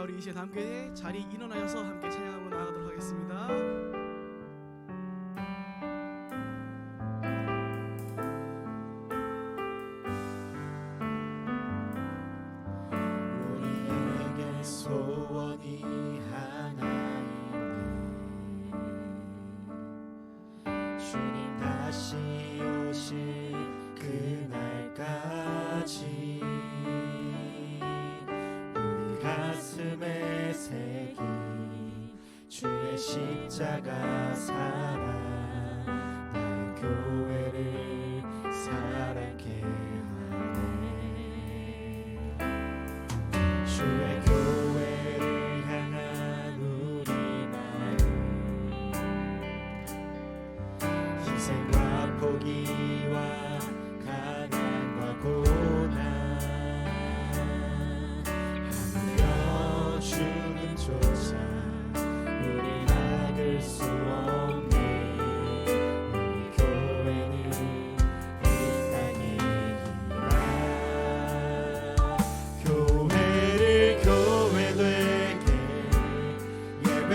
우리 이 시간 함께 자리 일어나셔서 함께 찬양하러 나아가도록 하겠습니다. 우리에게 소원이 하나이니 주님 다시 오실 그날까지 우리 가슴에 새긴 주의 십자가 사랑 나의 교회를 사랑케 하네. 주의 교회를 향한 우리 마음 희생과 포기와 가난과 고난 하며 죽음조차 우릴 막을 수 없네. 우리 교회는 이 땅에 희망 교회를 교회되게 예배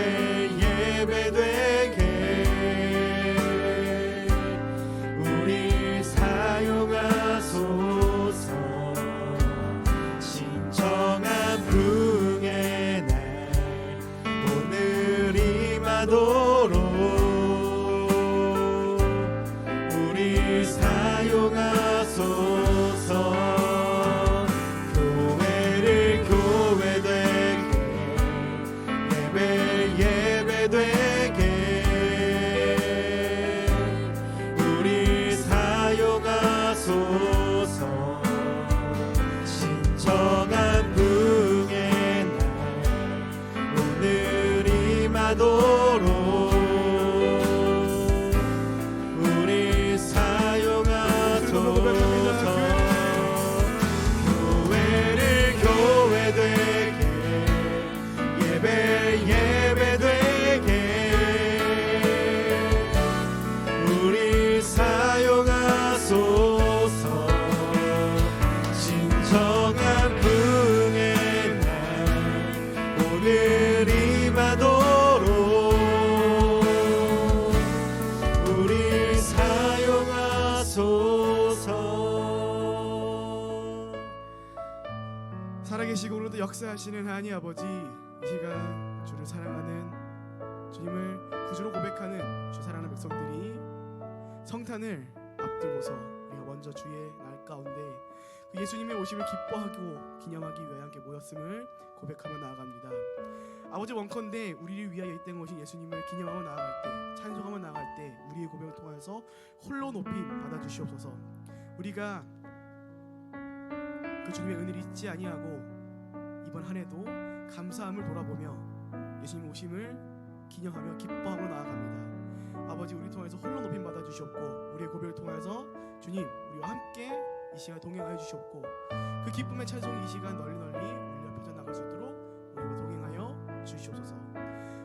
예배되게 우릴 사용하소서. 진정한 부흥의 날 오늘 임하도록 우릴 사용하소서. 교회를 교회되게 예배 예배되게 우릴 사용하소서. 진정한 부흥의 날 오늘 임하도록 우릴 사용하소서. 교회를 교회되게 예배 예배되게 우릴 사용하소서. 진정한 부흥의 날 오늘 임하도록 우릴 사용하소서. 살아계시고 오늘도 역사하시는 하나님 아버지, 이 시간 주를 사랑하는 주님을 구주로 고백하는 주 사랑하는 백성들이 성탄을 앞두고서 우리가 먼저 주의 날 가운데 그 예수님의 오심을 기뻐하고 기념하기 위하여 함께 모였음을 고백하며 나아갑니다. 아버지, 원컨대 우리를 위하여 이 땅에 오신 예수님을 기념하며 나아갈 때, 찬송하며 나아갈 때 우리의 고백을 통하여서 홀로 높임 받아주시옵소서. 우리가 그 주님의 은혜를 잊지 아니하고 이번 한 해도 감사함을 돌아보며 예수님 오심을 기념하며 기뻐하며 나아갑니다. 아버지, 우리 통해서 홀로 높임 받아주시옵고 우리의 고백을 통해서 주님 우리와 함께 이 시간 동행하여 주시옵고 그 기쁨의 찬송이 이 시간 널리 울려 퍼져나갈 수 있도록 우리와 동행하여 주시옵소서.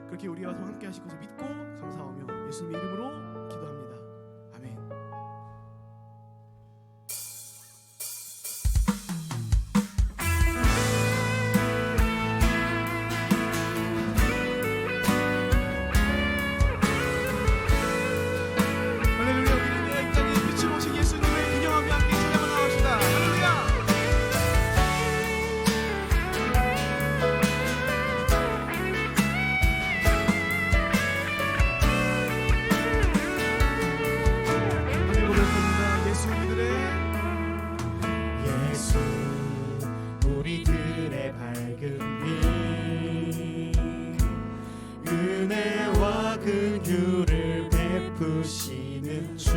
그렇게 우리와 함께 하실 것을 믿고 감사하며 예수님의 이름으로 기도합니다. 아멘. 할렐루야. 우리는 이 땅에 빛을 오신 예수님을 기념하며 함께 찬양하며 나갑시다. 할렐루야. 하늘 고백합니다. 예수 우리들의 예수 우리들의 밝은 빛 은혜와 긍휼을 베푸시는 주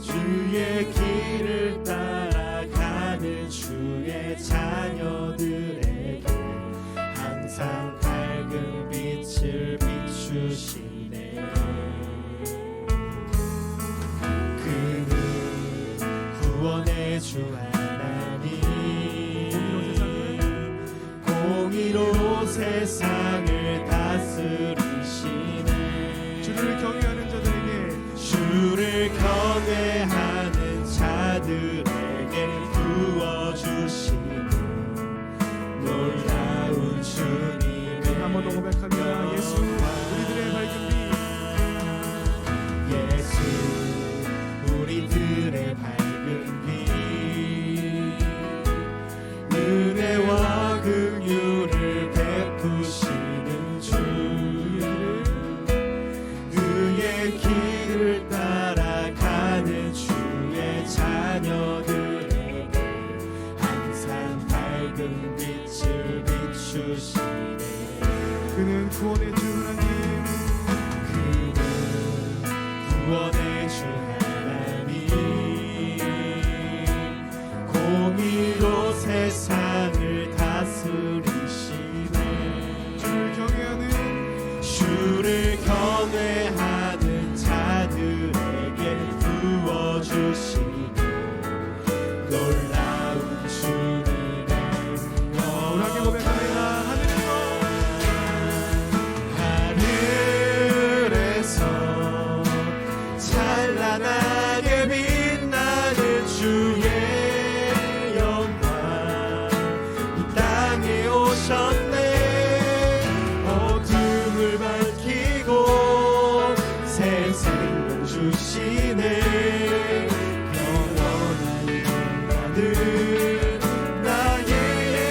주의 길을 따라가는 주의 자녀들에게 항상 밝은 빛을 비추시네. 그는 구원의 주 하나님 공의로 세상을 다스리시네. 주를 경외하는 자들에게 주를 경외하는 자들에게 부어주시는 나의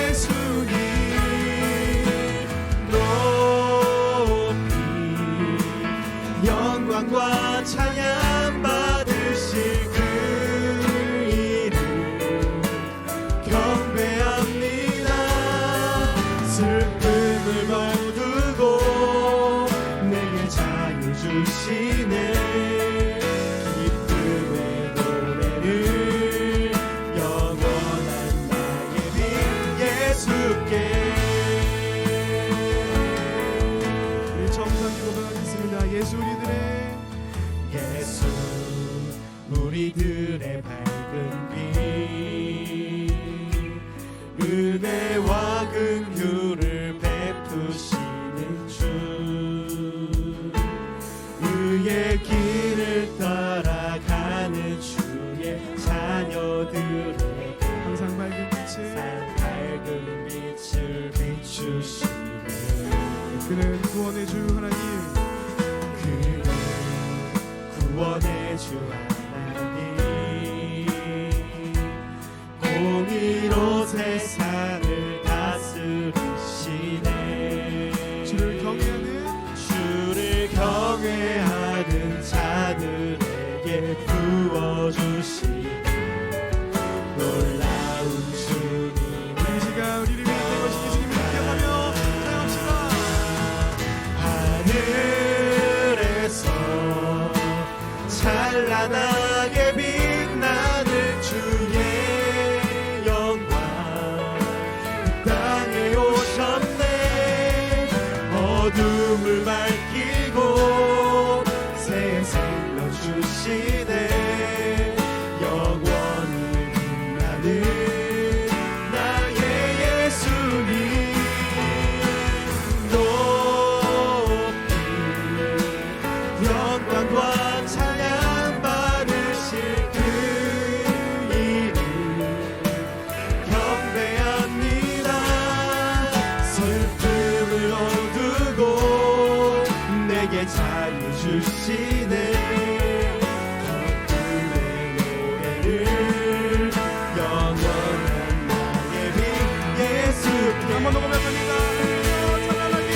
예수님 높이 영광과 찬양 받으실 그 이름 경배합니다. 슬픔을 거두고 내게 자유 주시네. 기쁨의 노래를 영원한 나의 빛 예수께. 우리 정상이 고백하겠습니다. 예수 우리들의 예수 우리들의 밝은 빛 은혜와 긍휼을 베푸시는 주 의의 길을 따라가는 주의 자녀들에게 항상 밝은 빛을 밝은 빛을 비추시네. 그는 구원의 주 하나님 그는 구원의 주 하나님 공의로 세상을 다스리시네. 주를 경외하는 자들에게 부어주시네. 놀라운 주님 이 시간 우리를 위해 되신 예수님을 기억하며 찬양합시다. 하늘에서 찬란하게 빛나는 주의 영광 땅에 오셨네. 어둠을 밝히고 새 생명 주시네. 영원히 빛나는 나의 예수님 높이 영광과 찬양 받으실 그 이름 경배합니다. 슬픔을 어두고 내게 자유 주시네. 기쁨의 노래를 영원한 나의 빛 예수께. 한번 더 고백합니다. 찬란하게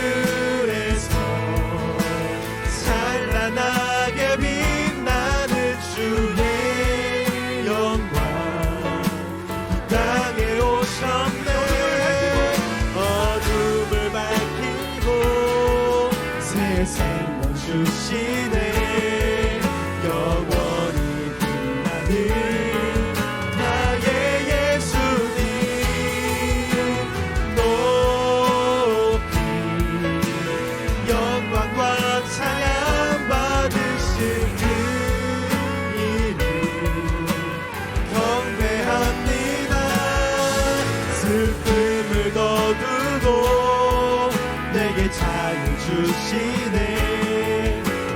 하늘에서 찬란하게 빛나는 주의 영광 땅에 오셨네. 어둠을 밝히고 새 생명 주시네. 영원히 빛나는 나의 예수님 높이 영광과 찬양 받으실 그 이름 경배합니다. 슬픔을 거두고 내게 자유 주시네.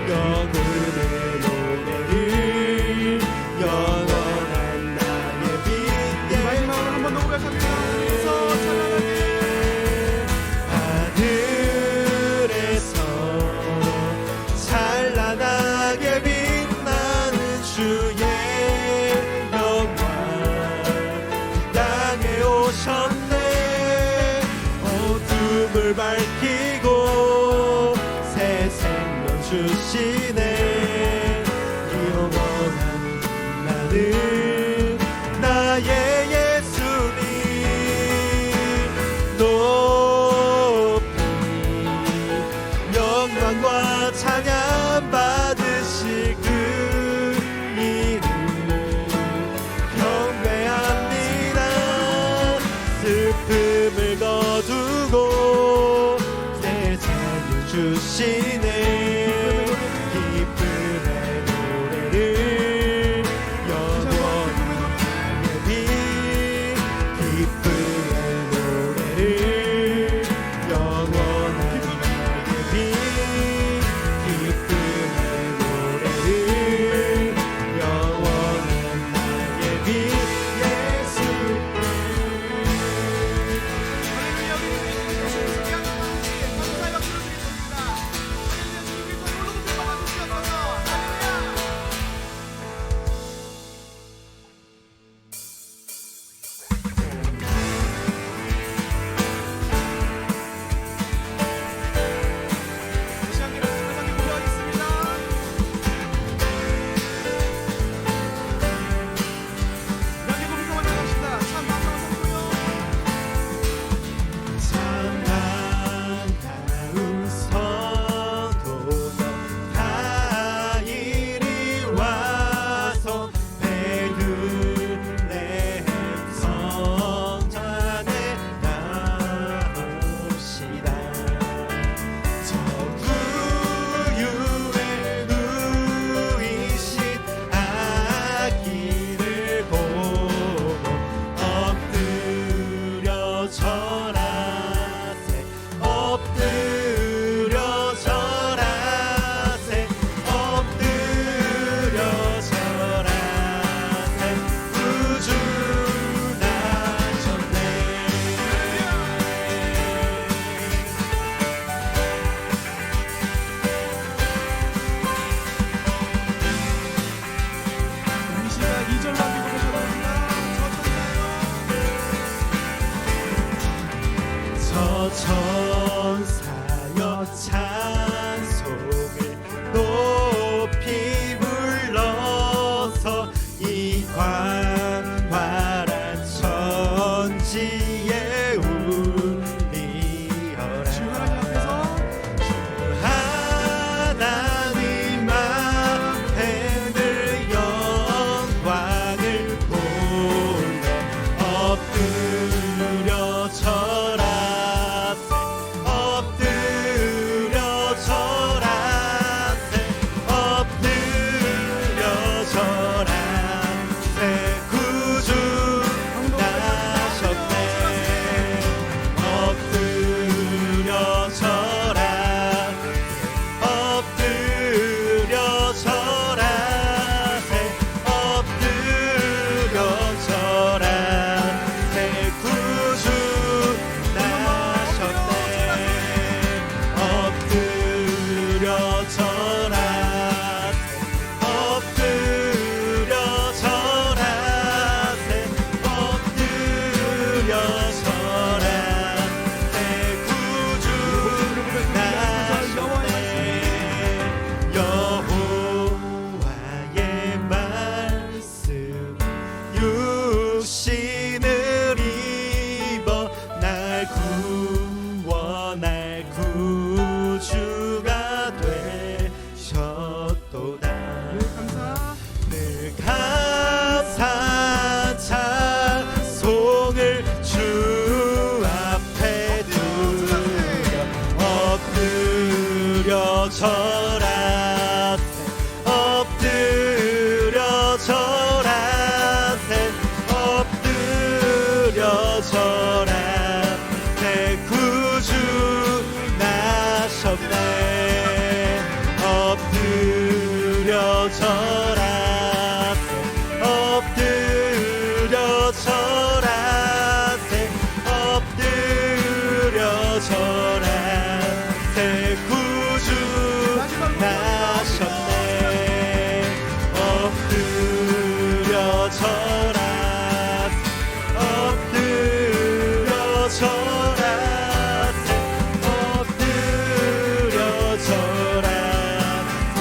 영혼의 노래를 영원한 나의 빛 마지막으로 한번 더 고백합니다. 그래서 찬란하게 하늘에서 찬란하게 빛나는 주의 영광 땅에 오셨네. 어둠을 밝히고 새 생명 주시네. 영원한 나는 나의 예수님 높이 영광과 찬양 받으실 그 이름 경배합니다. 슬픔을 거두고 새 자유 주시네. 기쁨의 노래를 영원한 나의 빛 기쁨의 노래를 영원한 나의 빛 기쁨의 노래를 영원한 나의 빛 예수께. 할렐루야. 우리 예수 귀한 감사의 박수를 드리겠습니다. 새 구주 나셨네. 엎드려 서라 엎드려 서라 엎드려 서라 새 구주 나셨네. 엎드려 서라 엎드려 서라 엎드려 서라 새 구주 나셨네. 여호와의 말씀 육신을 입어 날 구원할 구주가 되셨도다. 늘 감사 찬송을 주 앞에 두며 엎드려 서라 엎드려 서라 엎드려 서라 새 구주 나셨네. 엎드려 서라 엎드려 서라 엎드려 서라 새 구주 나셨네. 엎드려 서라 엎드려 서라 엎드려 서라 새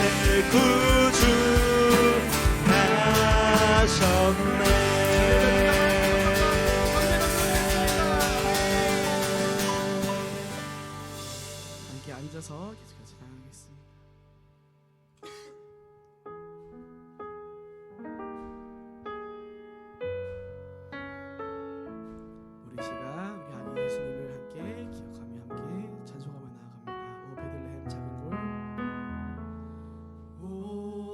구주 나셨네. 함께 앉아서 계속해서 찬양하겠습니다. 우리 시간 우리 아기 예수님을 함께 기억하며 함께 찬송하며 나아갑니다. 오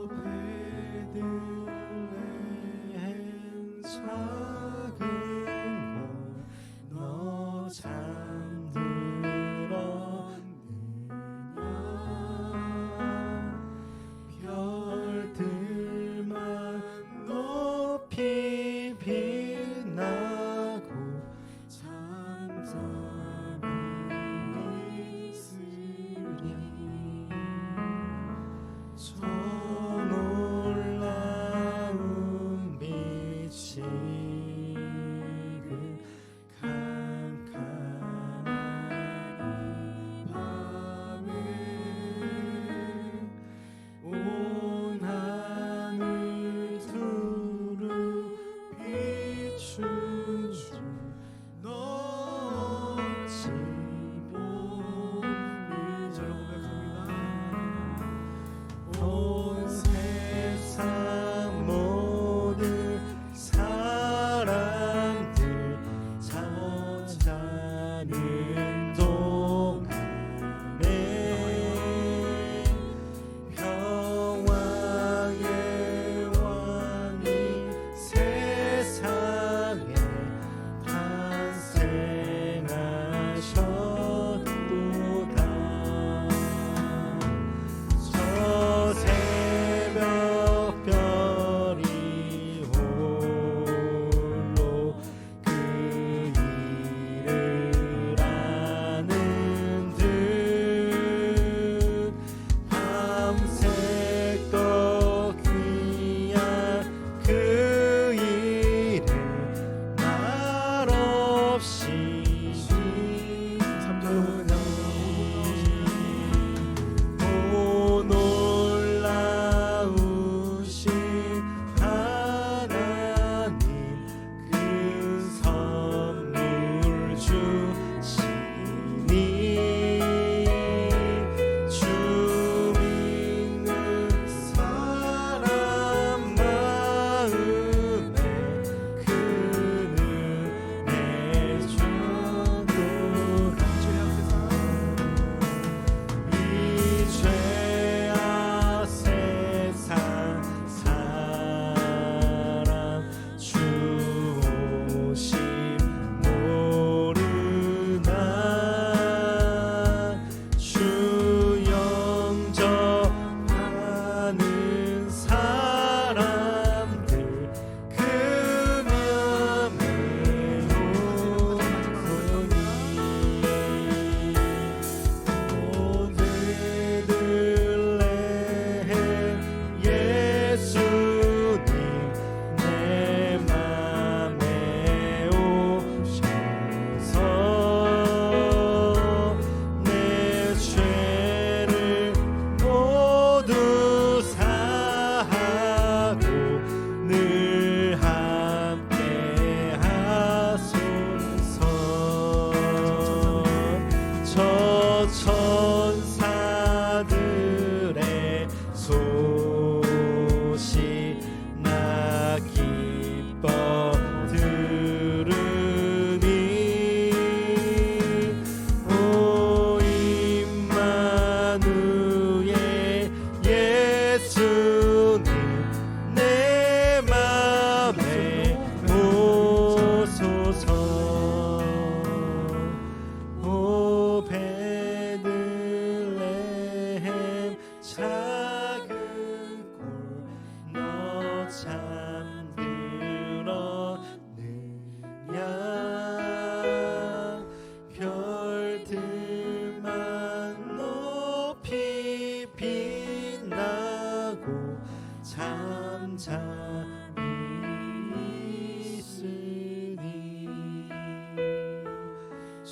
베들레헴 작은 골. 오 베들레헴 작은 곳 너 잠들었느냐. 별들만 높이 빛나고 잠잠히 있으리. 저 놀라운 빛이 그 캄캄한 밤에 온 하늘 두루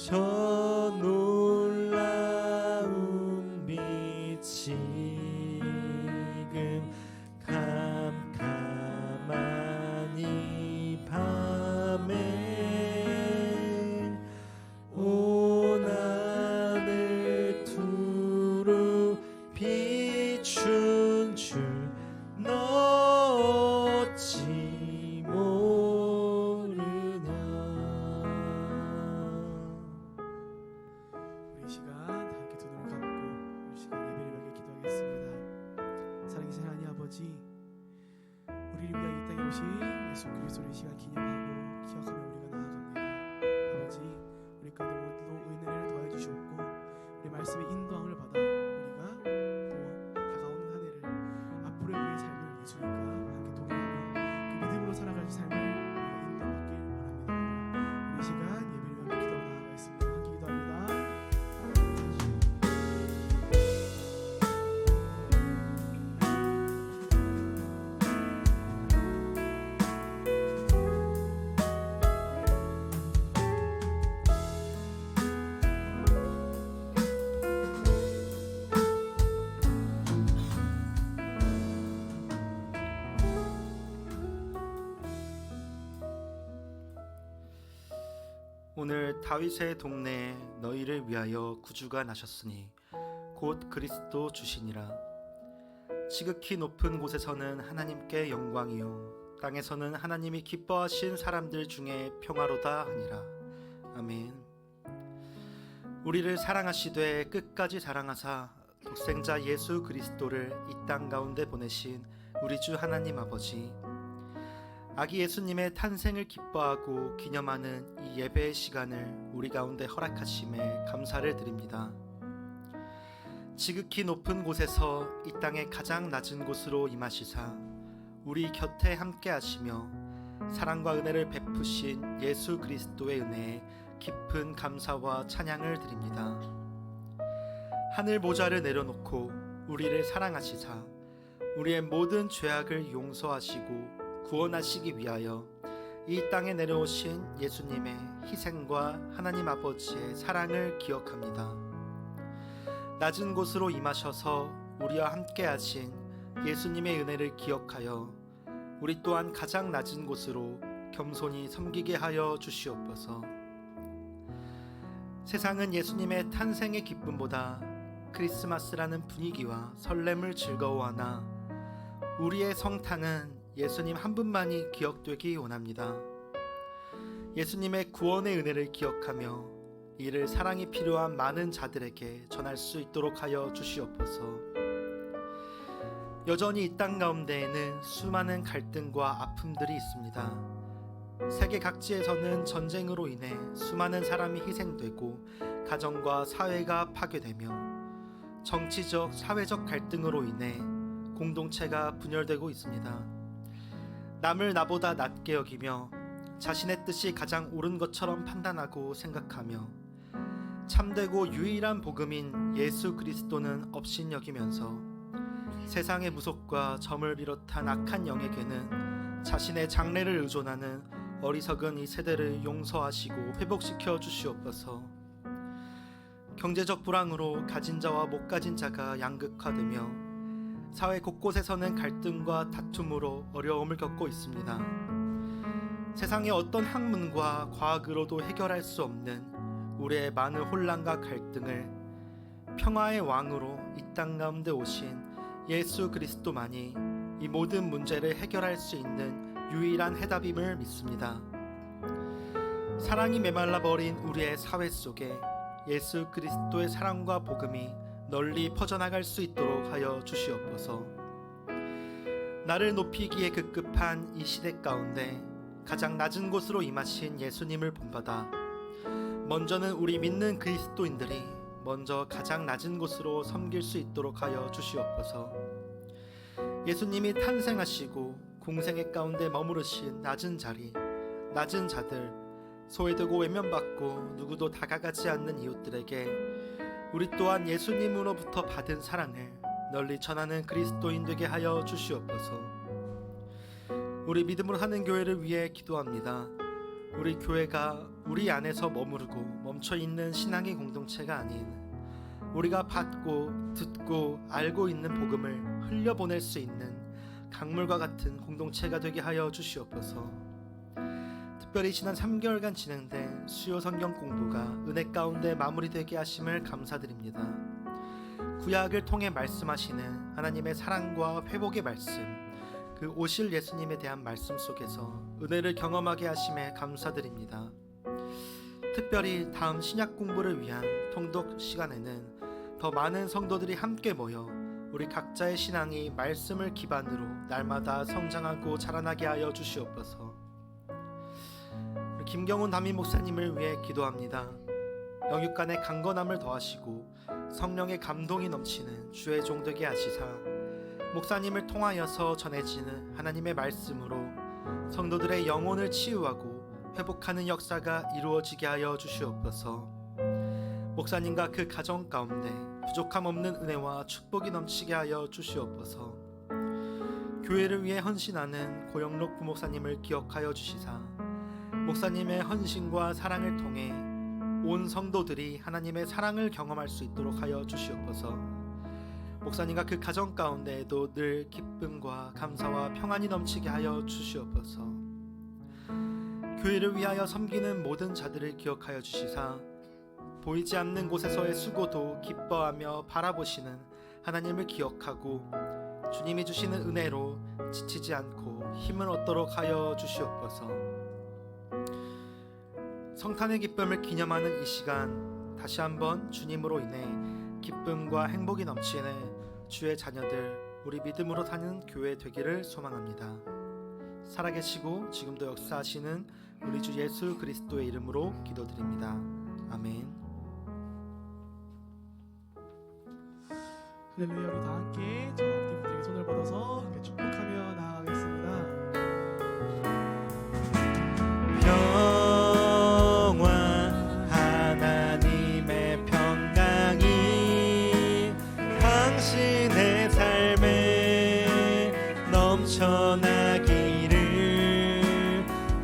저 놀라운 빛 지금 캄캄한 이 밤에 온 하늘 두루 비춘 줄 너 어찌 모르냐. 우리 이 시간 함께 두 눈을 감고 우리 시간 예배를 위해 기도하겠습니다. 살아계신 하나님 아버지, 우리를 위하여 이 땅에 오신 예수 그리스도를 이 시간 기념하고 기억하며 우리가 나아갑니다. 아버지, 우리 가운데 모두 은혜를 더해 주시옵고 우리 말씀의 인도함을 받아 우리가 또 다가오는 한 해를 앞으로의 우리의 삶을 예수님과 함께 동행하며 그 믿음으로 살아갈 삶을 우리가 인도받길 원합니다. 우리 이 시간 예배를 위해 기도하며 나아가겠습니다. 함께 기도합니다. 오늘 다윗의 동네에 너희를 위하여 구주가 나셨으니 곧 그리스도 주시니라. 지극히 높은 곳에서는 하나님께 영광이요 땅에서는 하나님이 기뻐하신 사람들 중에 평화로다 하니라. 아멘. 우리를 사랑하시되 끝까지 사랑하사 독생자 예수 그리스도를 이 땅 가운데 보내신 우리 주 하나님 아버지, 아기 예수님의 탄생을 기뻐하고 기념하는 이 예배의 시간을 우리 가운데 허락하심에 감사를 드립니다. 지극히 높은 곳에서 이 땅의 가장 낮은 곳으로 임하시사 우리 곁에 함께 하시며 사랑과 은혜를 베푸신 예수 그리스도의 은혜에 깊은 감사와 찬양을 드립니다. 하늘 모자를 내려놓고 우리를 사랑하시사 우리의 모든 죄악을 용서하시고 구원하시기 위하여 이 땅에 내려오신 예수님의 희생과 하나님 아버지의 사랑을 기억합니다. 낮은 곳으로 임하셔서 우리와 함께 하신 예수님의 은혜를 기억하여 우리 또한 가장 낮은 곳으로 겸손히 섬기게 하여 주시옵소서. 세상은 예수님의 탄생의 기쁨보다 크리스마스라는 분위기와 설렘을 즐거워하나 우리의 성탄은 예수님 한 분만이 기억되기 원합니다. 예수님의 구원의 은혜를 기억하며 이를 사랑이 필요한 많은 자들에게 전할 수 있도록 하여 주시옵소서. 여전히 이 땅 가운데에는 수많은 갈등과 아픔들이 있습니다. 세계 각지에서는 전쟁으로 인해 수많은 사람이 희생되고 가정과 사회가 파괴되며 정치적, 사회적 갈등으로 인해 공동체가 분열되고 있습니다. 남을 나보다 낮게 여기며 자신의 뜻이 가장 옳은 것처럼 판단하고 생각하며 참되고 유일한 복음인 예수 그리스도는 업신여기면서 세상의 무속과 점을 비롯한 악한 영에게는 자신의 장래를 의존하는 어리석은 이 세대를 용서하시고 회복시켜 주시옵소서. 경제적 불황으로 가진 자와 못 가진 자가 양극화되며 사회 곳곳에서는 갈등과 다툼으로 어려움을 겪고 있습니다. 세상의 어떤 학문과 과학으로도 해결할 수 없는 우리의 많은 혼란과 갈등을 평화의 왕으로 이 땅 가운데 오신 예수 그리스도만이 이 모든 문제를 해결할 수 있는 유일한 해답임을 믿습니다. 사랑이 메말라 버린 우리의 사회 속에 예수 그리스도의 사랑과 복음이 널리 퍼져나갈 수 있도록 하여 주시옵소서. 나를 높이기에 급급한 이 시대 가운데 가장 낮은 곳으로 임하신 예수님을 본받아 먼저는 우리 믿는 그리스도인들이 먼저 가장 낮은 곳으로 섬길 수 있도록 하여 주시옵소서. 예수님이 탄생하시고 공생애 가운데 머무르신 낮은 자리, 낮은 자들, 소외되고 외면받고 누구도 다가가지 않는 이웃들에게 우리 또한 예수님으로부터 받은 사랑을 널리 전하는 그리스도인 되게 하여 주시옵소서. 우리 믿음으로 하는 교회를 위해 기도합니다. 우리 교회가 우리 안에서 머무르고 멈춰 있는 신앙의 공동체가 아닌 우리가 받고 듣고 알고 있는 복음을 흘려보낼 수 있는 강물과 같은 공동체가 되게 하여 주시옵소서. 특별히 지난 3개월간 진행된 수요 성경 공부가 은혜 가운데 마무리되게 하심을 감사드립니다. 구약을 통해 말씀하시는 하나님의 사랑과 회복의 말씀, 그 오실 예수님에 대한 말씀 속에서 은혜를 경험하게 하심에 감사드립니다. 특별히 다음 신약 공부를 위한 통독 시간에는 더 많은 성도들이 함께 모여 우리 각자의 신앙이 말씀을 기반으로 날마다 성장하고 자라나게 하여 주시옵소서. 우리 김경훈 담임 목사님을 위해 기도합니다. 영육간의 강건함을 더하시고 성령의 감동이 넘치는 주의 종 되게 하시사 목사님을 통하여서 전해지는 하나님의 말씀으로 성도들의 영혼을 치유하고 회복하는 역사가 이루어지게 하여 주시옵소서. 목사님과 그 가정 가운데 부족함 없는 은혜와 축복이 넘치게 하여 주시옵소서. 교회를 위해 헌신하는 고영록 부목사님을 기억하여 주시사 목사님의 헌신과 사랑을 통해 온 성도들이 하나님의 사랑을 경험할 수 있도록 하여 주시옵소서. 목사님과 그 가정 가운데에도 늘 기쁨과 감사와 평안이 넘치게 하여 주시옵소서. 교회를 위하여 섬기는 모든 자들을 기억하여 주시사 보이지 않는 곳에서의 수고도 기뻐하며 바라보시는 하나님을 기억하고 주님이 주시는 은혜로 지치지 않고 힘을 얻도록 하여 주시옵소서. 성탄의 기쁨을 기념하는 이 시간 다시 한번 주님으로 인해 기쁨과 행복이 넘치는 주의 자녀들 우리 믿음으로 사는 교회 되기를 소망합니다. 살아계시고 지금도 역사하시는 우리 주 예수 그리스도의 이름으로 기도드립니다. 아멘. 할렐루야. 우리 다 함께 저 앞뒤 분들에게 손을 뻗어서 함께 축복하며 나아가겠습니다. 평화 하나님의 평강이 당신의 삶에 넘쳐나기를.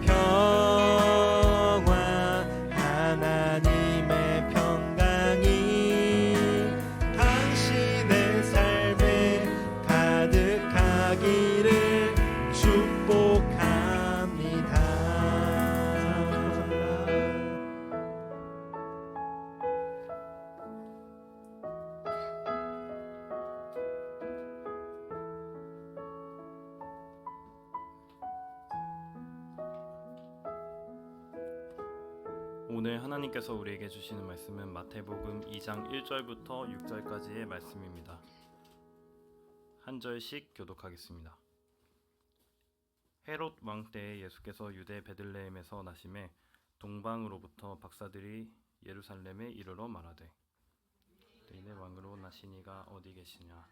평화 하나님의 평강이 당신의 삶에 가득하기를 축복합니다. 오늘 하나님께서 우리에게 주시는 말씀은 마태복음 2장 1절부터 6절까지의 말씀입니다. 한 절씩 교독하겠습니다. 헤롯 왕 때에 예수께서 유대 베들레헴에서 나심에 동방으로부터 박사들이 예루살렘에 이르러 말하되 너희의 왕으로 나신 이가 어디 계시냐?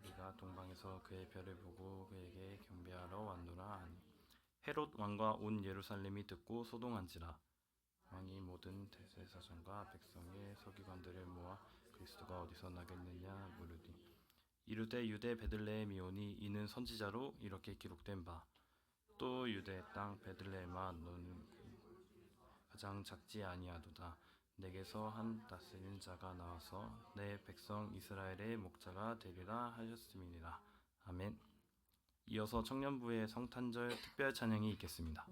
우리가 동방에서 그의 별을 보고 그에게 경배하러 왔노라 하니 헤롯 왕과 온 예루살렘이 듣고 소동한지라. 왕이 모든 대제사장과 백성의 서기관들을 모아 그리스도가 어디서 나겠느냐 물으니 이르되 유대 베들레헴이오니 이는 선지자로 이렇게 기록된 바 또 유대 땅 베들레헴아 너는 가장 작지 아니하도다. 내게서 한 다스리는 자가 나와서 내 백성 이스라엘의 목자가 되리라 하셨음이니라. 아멘. 이어서 청년부의 성탄절 특별 찬양이 있겠습니다.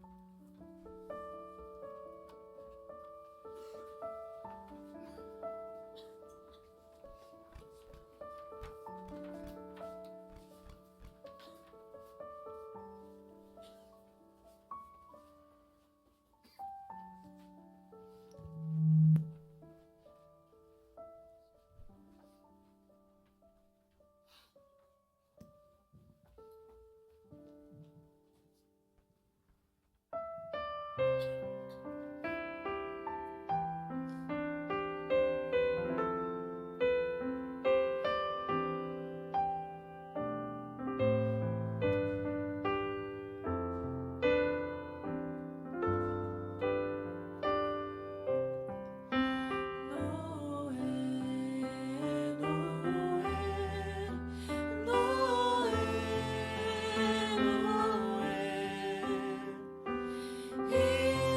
노엘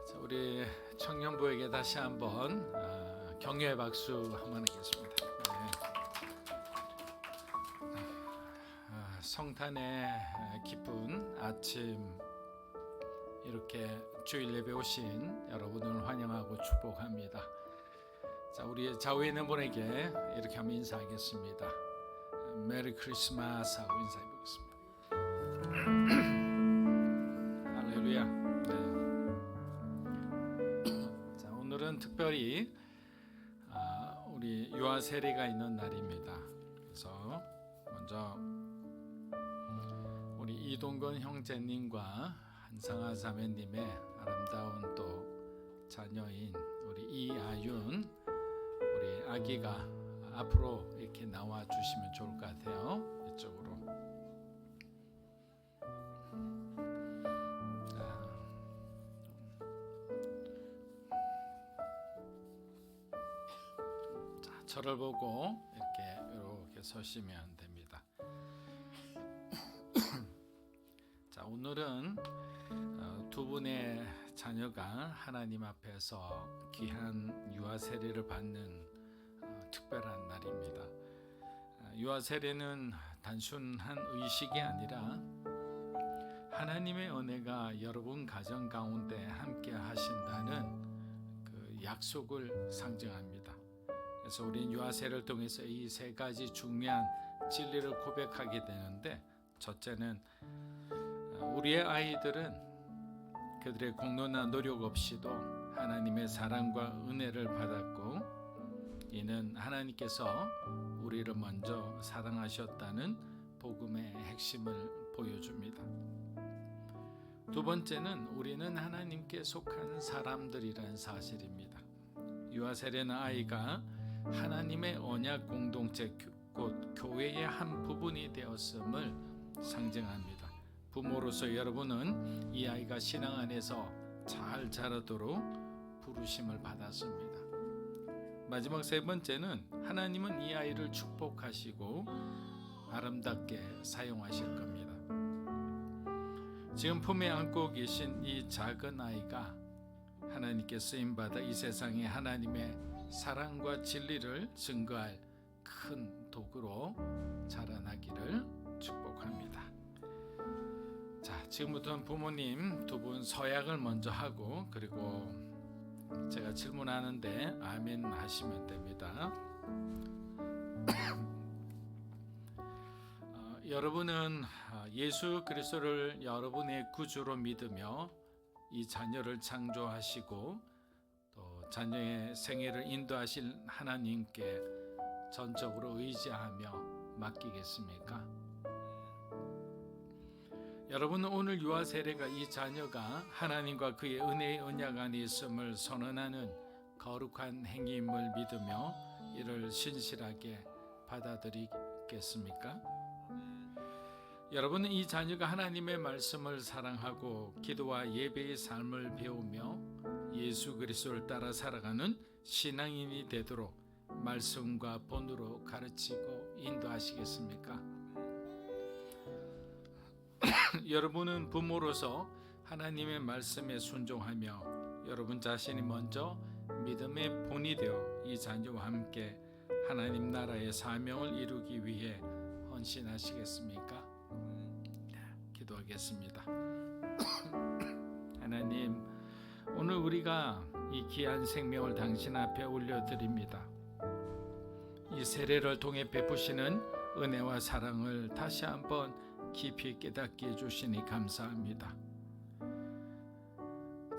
자, 우리 청년부에게 다시 한번 격려의 박수 한번 하겠습니다. 네. 성탄의 기쁜 아침, 이렇게 주일 예배 오신 여러분을 환영하고 축복합니다. 자, 우리 좌우에 있는 분에게 이렇게 한번 인사하겠습니다. 메리 크리스마스 하고 인사해 보겠습니다. 할렐루야. 네. 자, 오늘은 특별히 우리 유아 세례가 있는 날입니다. 그래서 먼저 우리 이동건 형제님과 한상아 자매님의 아름다운 또 자녀인 우리 이아윤, 우리 아기가 앞으로 이렇게 나와 주시면 좋을 것 같아요. 이쪽으로. 자, 저를 보고 이렇게 서시면 됩니다. 자, 오늘은 두 분의 자녀가 하나님 앞에서 귀한 유아 세례를 받는 특별한 날입니다. 유아 세례는 단순한 의식이 아니라 하나님의 은혜가 여러분 가정 가운데 함께 하신다는 그 약속을 상징합니다. 그래서 우리는 유아 세례를 통해서 이 세 가지 중요한 진리를 고백하게 되는데, 첫째는 우리의 아이들은 그들의 공로나 노력 없이도 하나님의 사랑과 은혜를 받았고, 이는 하나님께서 우리를 먼저 사랑하셨다는 복음의 핵심을 보여줍니다. 두 번째는 우리는 하나님께 속한 사람들이라는 사실입니다. 유아 세례는 아이가 하나님의 언약 공동체, 곧 교회의 한 부분이 되었음을 상징합니다. 부모로서 여러분은 이 아이가 신앙 안에서 잘 자라도록 부르심을 받았습니다. 마지막 세 번째는 하나님은 이 아이를 축복하시고 아름답게 사용하실 겁니다. 지금 품에 안고 계신 이 작은 아이가 하나님께 쓰임받아 이 세상에 하나님의 사랑과 진리를 증거할 큰 도구로 자라나기를 축복합니다. 자, 지금부터는 부모님 두 분 서약을 먼저 하고, 그리고 제가 질문하는데 아멘 하시면 됩니다. 여러분은 예수 그리스도를 여러분의 구주로 믿으며 이 자녀를 창조하시고 또 자녀의 생애를 인도하실 하나님께 전적으로 의지하며 맡기겠습니까? 여러분은 오늘 유아 세례가 이 자녀가 하나님과 그의 은혜의 언약 안에 있음을 선언하는 거룩한 행위임을 믿으며 이를 신실하게 받아들이겠습니까? 여러분은 이 자녀가 하나님의 말씀을 사랑하고 기도와 예배의 삶을 배우며 예수 그리스도를 따라 살아가는 신앙인이 되도록 말씀과 본으로 가르치고 인도하시겠습니까? 여러분은 부모로서 하나님의 말씀에 순종하며 여러분 자신이 먼저 믿음의 본이 되어 이 자녀와 함께 하나님 나라의 사명을 이루기 위해 헌신하시겠습니까? 기도하겠습니다. 하나님, 오늘 우리가 이 귀한 생명을 당신 앞에 올려드립니다. 이 세례를 통해 베푸시는 은혜와 사랑을 다시 한번 깊이 깨닫게 해주시니 감사합니다.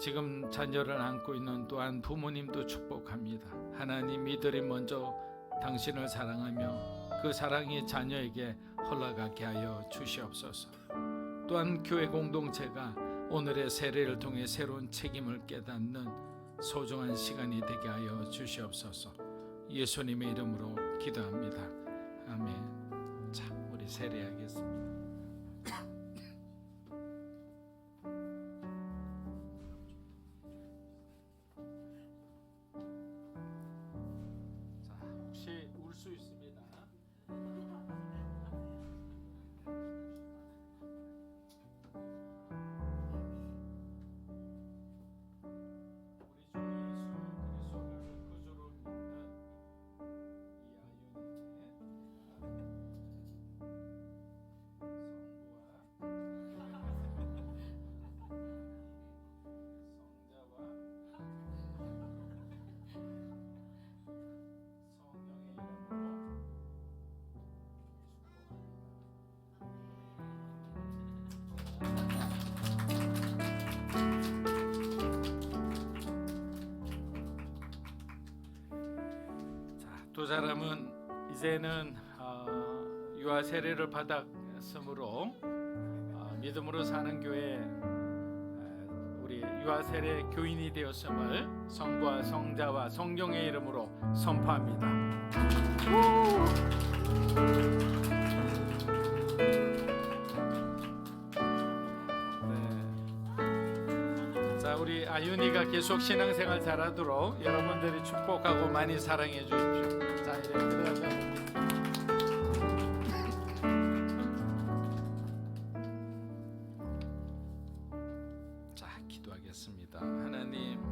지금 자녀를 안고 있는 또한 부모님도 축복합니다. 하나님, 이들이 먼저 당신을 사랑하며 그 사랑이 자녀에게 흘러가게 하여 주시옵소서. 또한 교회 공동체가 오늘의 세례를 통해 새로운 책임을 깨닫는 소중한 시간이 되게 하여 주시옵소서. 예수님의 이름으로 기도합니다. 아멘. 자, 우리 세례하겠습니다. 자, 혹시 울 수 있습니다. 두 사람은 이제는 유아 세례를 받았으므로 믿음으로 사는 교회 우리 유아 세례 교인이 되었음을 성부와 성자와 성령의 이름으로 선포합니다. 네. 자, 우리 아윤이가 계속 신앙생활 잘하도록 여러분들이 축복하고 많이 사랑해 주십시오. 자, 이제 들어가자. 자, 기도하겠습니다. 하나님,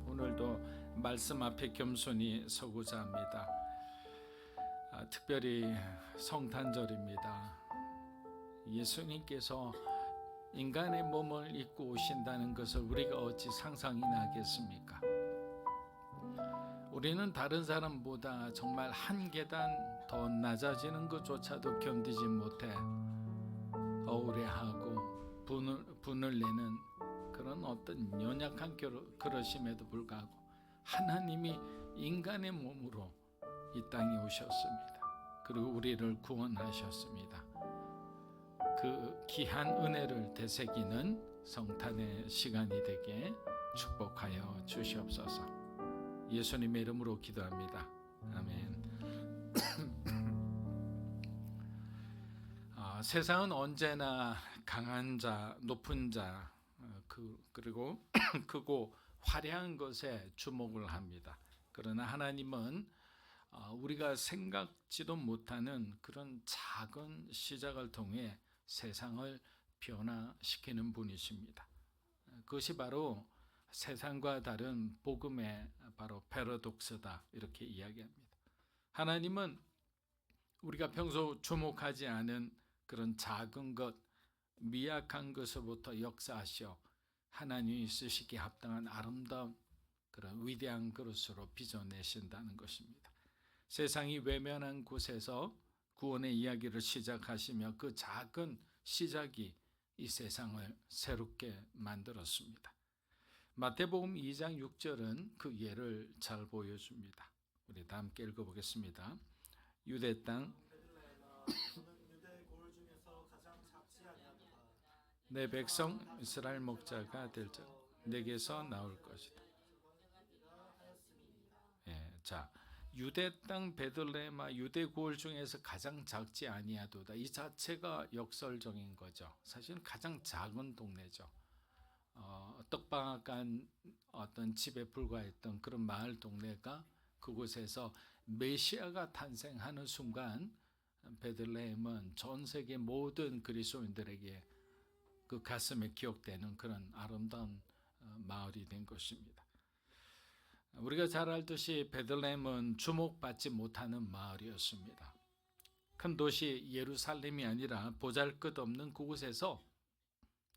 오늘도 말씀 앞에 겸손히 서고자 합니다. 특별히 성탄절입니다. 예수님께서 인간의 몸을 입고 오신다는 것을 우리가 어찌 상상이나 하겠습니까? 우리는 다른 사람보다 정말 한 계단 더 낮아지는 것조차도 견디지 못해 억울해하고 분을 내는 그런 어떤 연약한 그러심에도 불구하고 하나님이 인간의 몸으로 이 땅에 오셨습니다. 그리고 우리를 구원하셨습니다. 그 귀한 은혜를 되새기는 성탄의 시간이 되게 축복하여 주시옵소서. 예수님의 이름으로 기도합니다. 아멘. 세상은 언제나 강한 자, 높은 자, 그리고 크고 화려한 것에 주목을 합니다. 그러나 하나님은 우리가 생각지도 못하는 그런 작은 시작을 통해 세상을 변화시키는 분이십니다. 그것이 바로 세상과 다른 복음의 바로 패러독스다, 이렇게 이야기합니다. 하나님은 우리가 평소 주목하지 않은 그런 작은 것, 미약한 것으로부터 역사하셔 하나님이 쓰시기에 합당한 아름다운 그런 위대한 그릇으로 빚어내신다는 것입니다. 세상이 외면한 곳에서 구원의 이야기를 시작하시며 그 작은 시작이 이 세상을 새롭게 만들었습니다. 마태복음 2장 6절은 그 예를 잘 보여줍니다. 우리 다 함께 읽어보겠습니다. 유대 땅 내 백성 이스라엘 목자가 될 자 내게서 나올 것이다. 예, 자, 유대 땅 베들레헴아 유대 고을 중에서 가장 작지 아니하도다. 이 자체가 역설적인 거죠. 사실은 가장 작은 동네죠. 떡방앗간 어떤 집에 불과했던 그런 마을 동네가 그곳에서 메시아가 탄생하는 순간 베들레헴은 전 세계 모든 그리스도인들에게 그 가슴에 기억되는 그런 아름다운 마을이 된 것입니다. 우리가 잘 알듯이 베들레헴은 주목받지 못하는 마을이었습니다. 큰 도시 예루살렘이 아니라 보잘것없는 그곳에서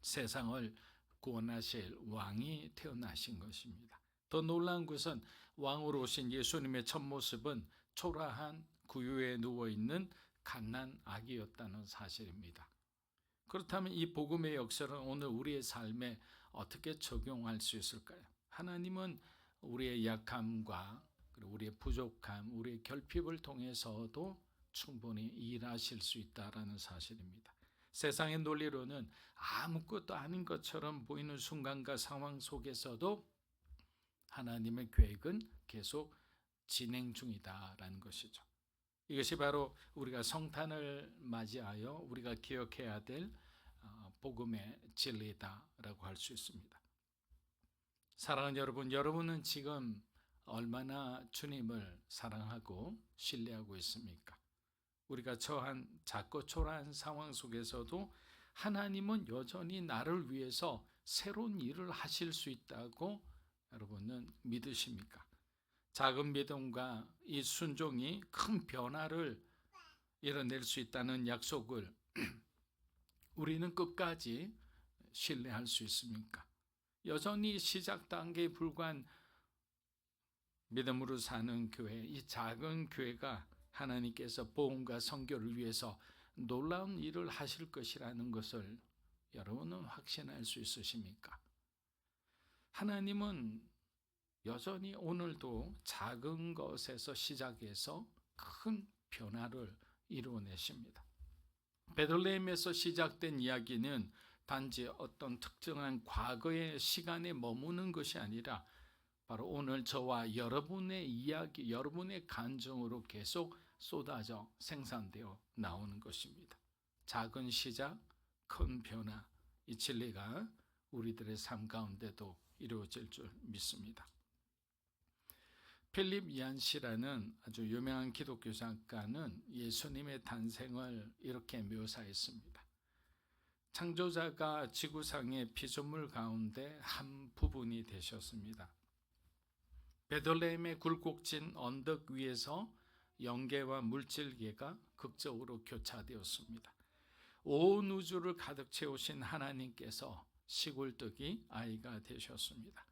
세상을 구원하실 왕이 태어나신 것입니다. 더 놀라운 것은 왕으로 오신 예수님의 첫 모습은 초라한 구유에 누워있는 갓난 아기였다는 사실입니다. 그렇다면 이 복음의 역설은 오늘 우리의 삶에 어떻게 적용할 수 있을까요? 하나님은 우리의 약함과 그리고 우리의 부족함, 우리의 결핍을 통해서도 충분히 일하실 수 있다라는 사실입니다. 세상의 논리로는 아무것도 아닌 것처럼 보이는 순간과 상황 속에서도 하나님의 계획은 계속 진행 중이다라는 것이죠. 이것이 바로 우리가 성탄을 맞이하여 우리가 기억해야 될 복음의 진리다라고 할 수 있습니다. 사랑하는 여러분, 여러분은 지금 얼마나 주님을 사랑하고 신뢰하고 있습니까? 우리가 처한 작고 초라한 상황 속에서도 하나님은 여전히 나를 위해서 새로운 일을 하실 수 있다고 여러분은 믿으십니까? 작은 믿음과 이 순종이 큰 변화를 이뤄낼 수 있다는 약속을 우리는 끝까지 신뢰할 수 있습니까? 여전히 시작 단계에 불과한 믿음으로 사는 교회, 이 작은 교회가 하나님께서 복음과 선교를 위해서 놀라운 일을 하실 것이라는 것을 여러분은 확신할 수 있으십니까? 하나님은 여전히 오늘도 작은 것에서 시작해서 큰 변화를 이루어내십니다. 베들레헴에서 시작된 이야기는 단지 어떤 특정한 과거의 시간에 머무는 것이 아니라 바로 오늘 저와 여러분의 이야기, 여러분의 감정으로 계속 쏟아져 생산되어 나오는 것입니다. 작은 시작, 큰 변화, 이 진리가 우리들의 삶 가운데도 이루어질 줄 믿습니다. 필립 얀시라는 아주 유명한 기독교 작가는 예수님의 탄생을 이렇게 묘사했습니다. 창조자가 지구상의 피조물 가운데 한 부분이 되셨습니다. 베들레헴의 굴곡진 언덕 위에서 영계와 물질계가 극적으로 교차되었습니다. 온 우주를 가득 채우신 하나님께서 시골뜨기 아이가 되셨습니다.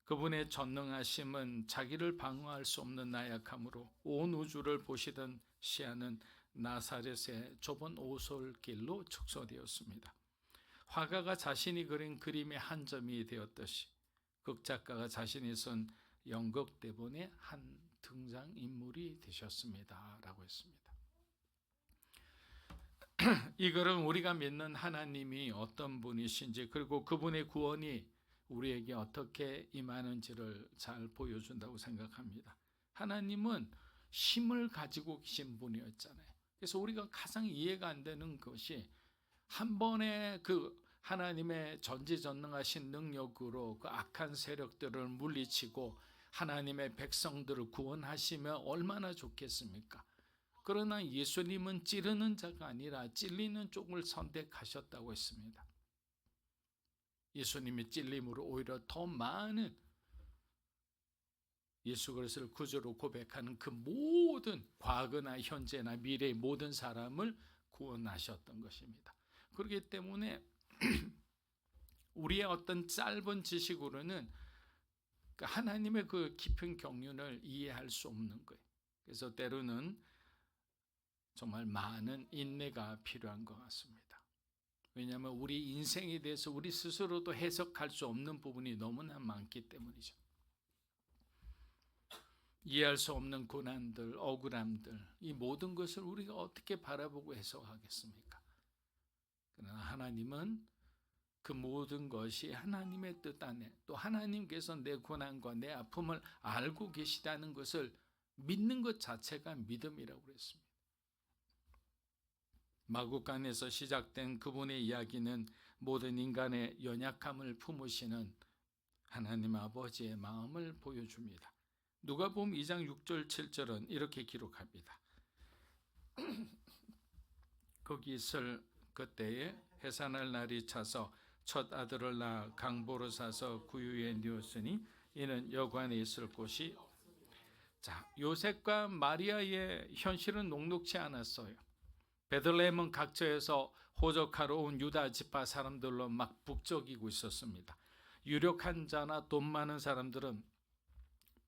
그분의 전능하심은 자기를 방어할 수 없는 나약함으로 온 우주를 보시던 시야는 나사렛의 좁은 오솔길로 축소되었습니다. 화가가 자신이 그린 그림의 한 점이 되었듯이 극작가가 자신이 쓴 연극 대본의 한 등장인물이 되셨습니다. 라고 했습니다. 이 글은 우리가 믿는 하나님이 어떤 분이신지 그리고 그분의 구원이 우리에게 어떻게 임하는지를 잘 보여준다고 생각합니다. 하나님은 힘을 가지고 계신 분이었잖아요. 그래서 우리가 가장 이해가 안 되는 것이 한 번에 그 하나님의 전지전능하신 능력으로 그 악한 세력들을 물리치고 하나님의 백성들을 구원하시면 얼마나 좋겠습니까? 그러나 예수님은 찌르는 자가 아니라 찔리는 쪽을 선택하셨다고 했습니다. 예수님이 찔림으로 오히려 더 많은 예수 그리스도를 구주로 고백하는 그 모든 과거나 현재나 미래의 모든 사람을 구원하셨던 것입니다. 그렇기 때문에 우리의 어떤 짧은 지식으로는 하나님의 그 깊은 경륜을 이해할 수 없는 거예요. 그래서 때로는 정말 많은 인내가 필요한 것 같습니다. 왜냐하면 우리 인생에 대해서 우리 스스로도 해석할 수 없는 부분이 너무나 많기 때문이죠. 이해할 수 없는 고난들, 억울함들, 이 모든 것을 우리가 어떻게 바라보고 해석하겠습니까? 그러나 하나님은 그 모든 것이 하나님의 뜻 안에 또 하나님께서 내 고난과 내 아픔을 알고 계시다는 것을 믿는 것 자체가 믿음이라고 그랬습니다. 마구간에서 시작된 그분의 이야기는 모든 인간의 연약함을 품으시는 하나님 아버지의 마음을 보여줍니다. 누가복음 2장 6절 7절은 이렇게 기록합니다. 거기 있을 그때에 해산할 날이 차서 첫 아들을 낳아 강보로 사서 구유에 뉘었으니 이는 여관에 있을 곳이 요셉과 마리아의 현실은 녹록지 않았어요. 베들레헴은 각처에서 호적하러 온 유다 지파 사람들로 막 북적이고 있었습니다. 유력한 자나 돈 많은 사람들은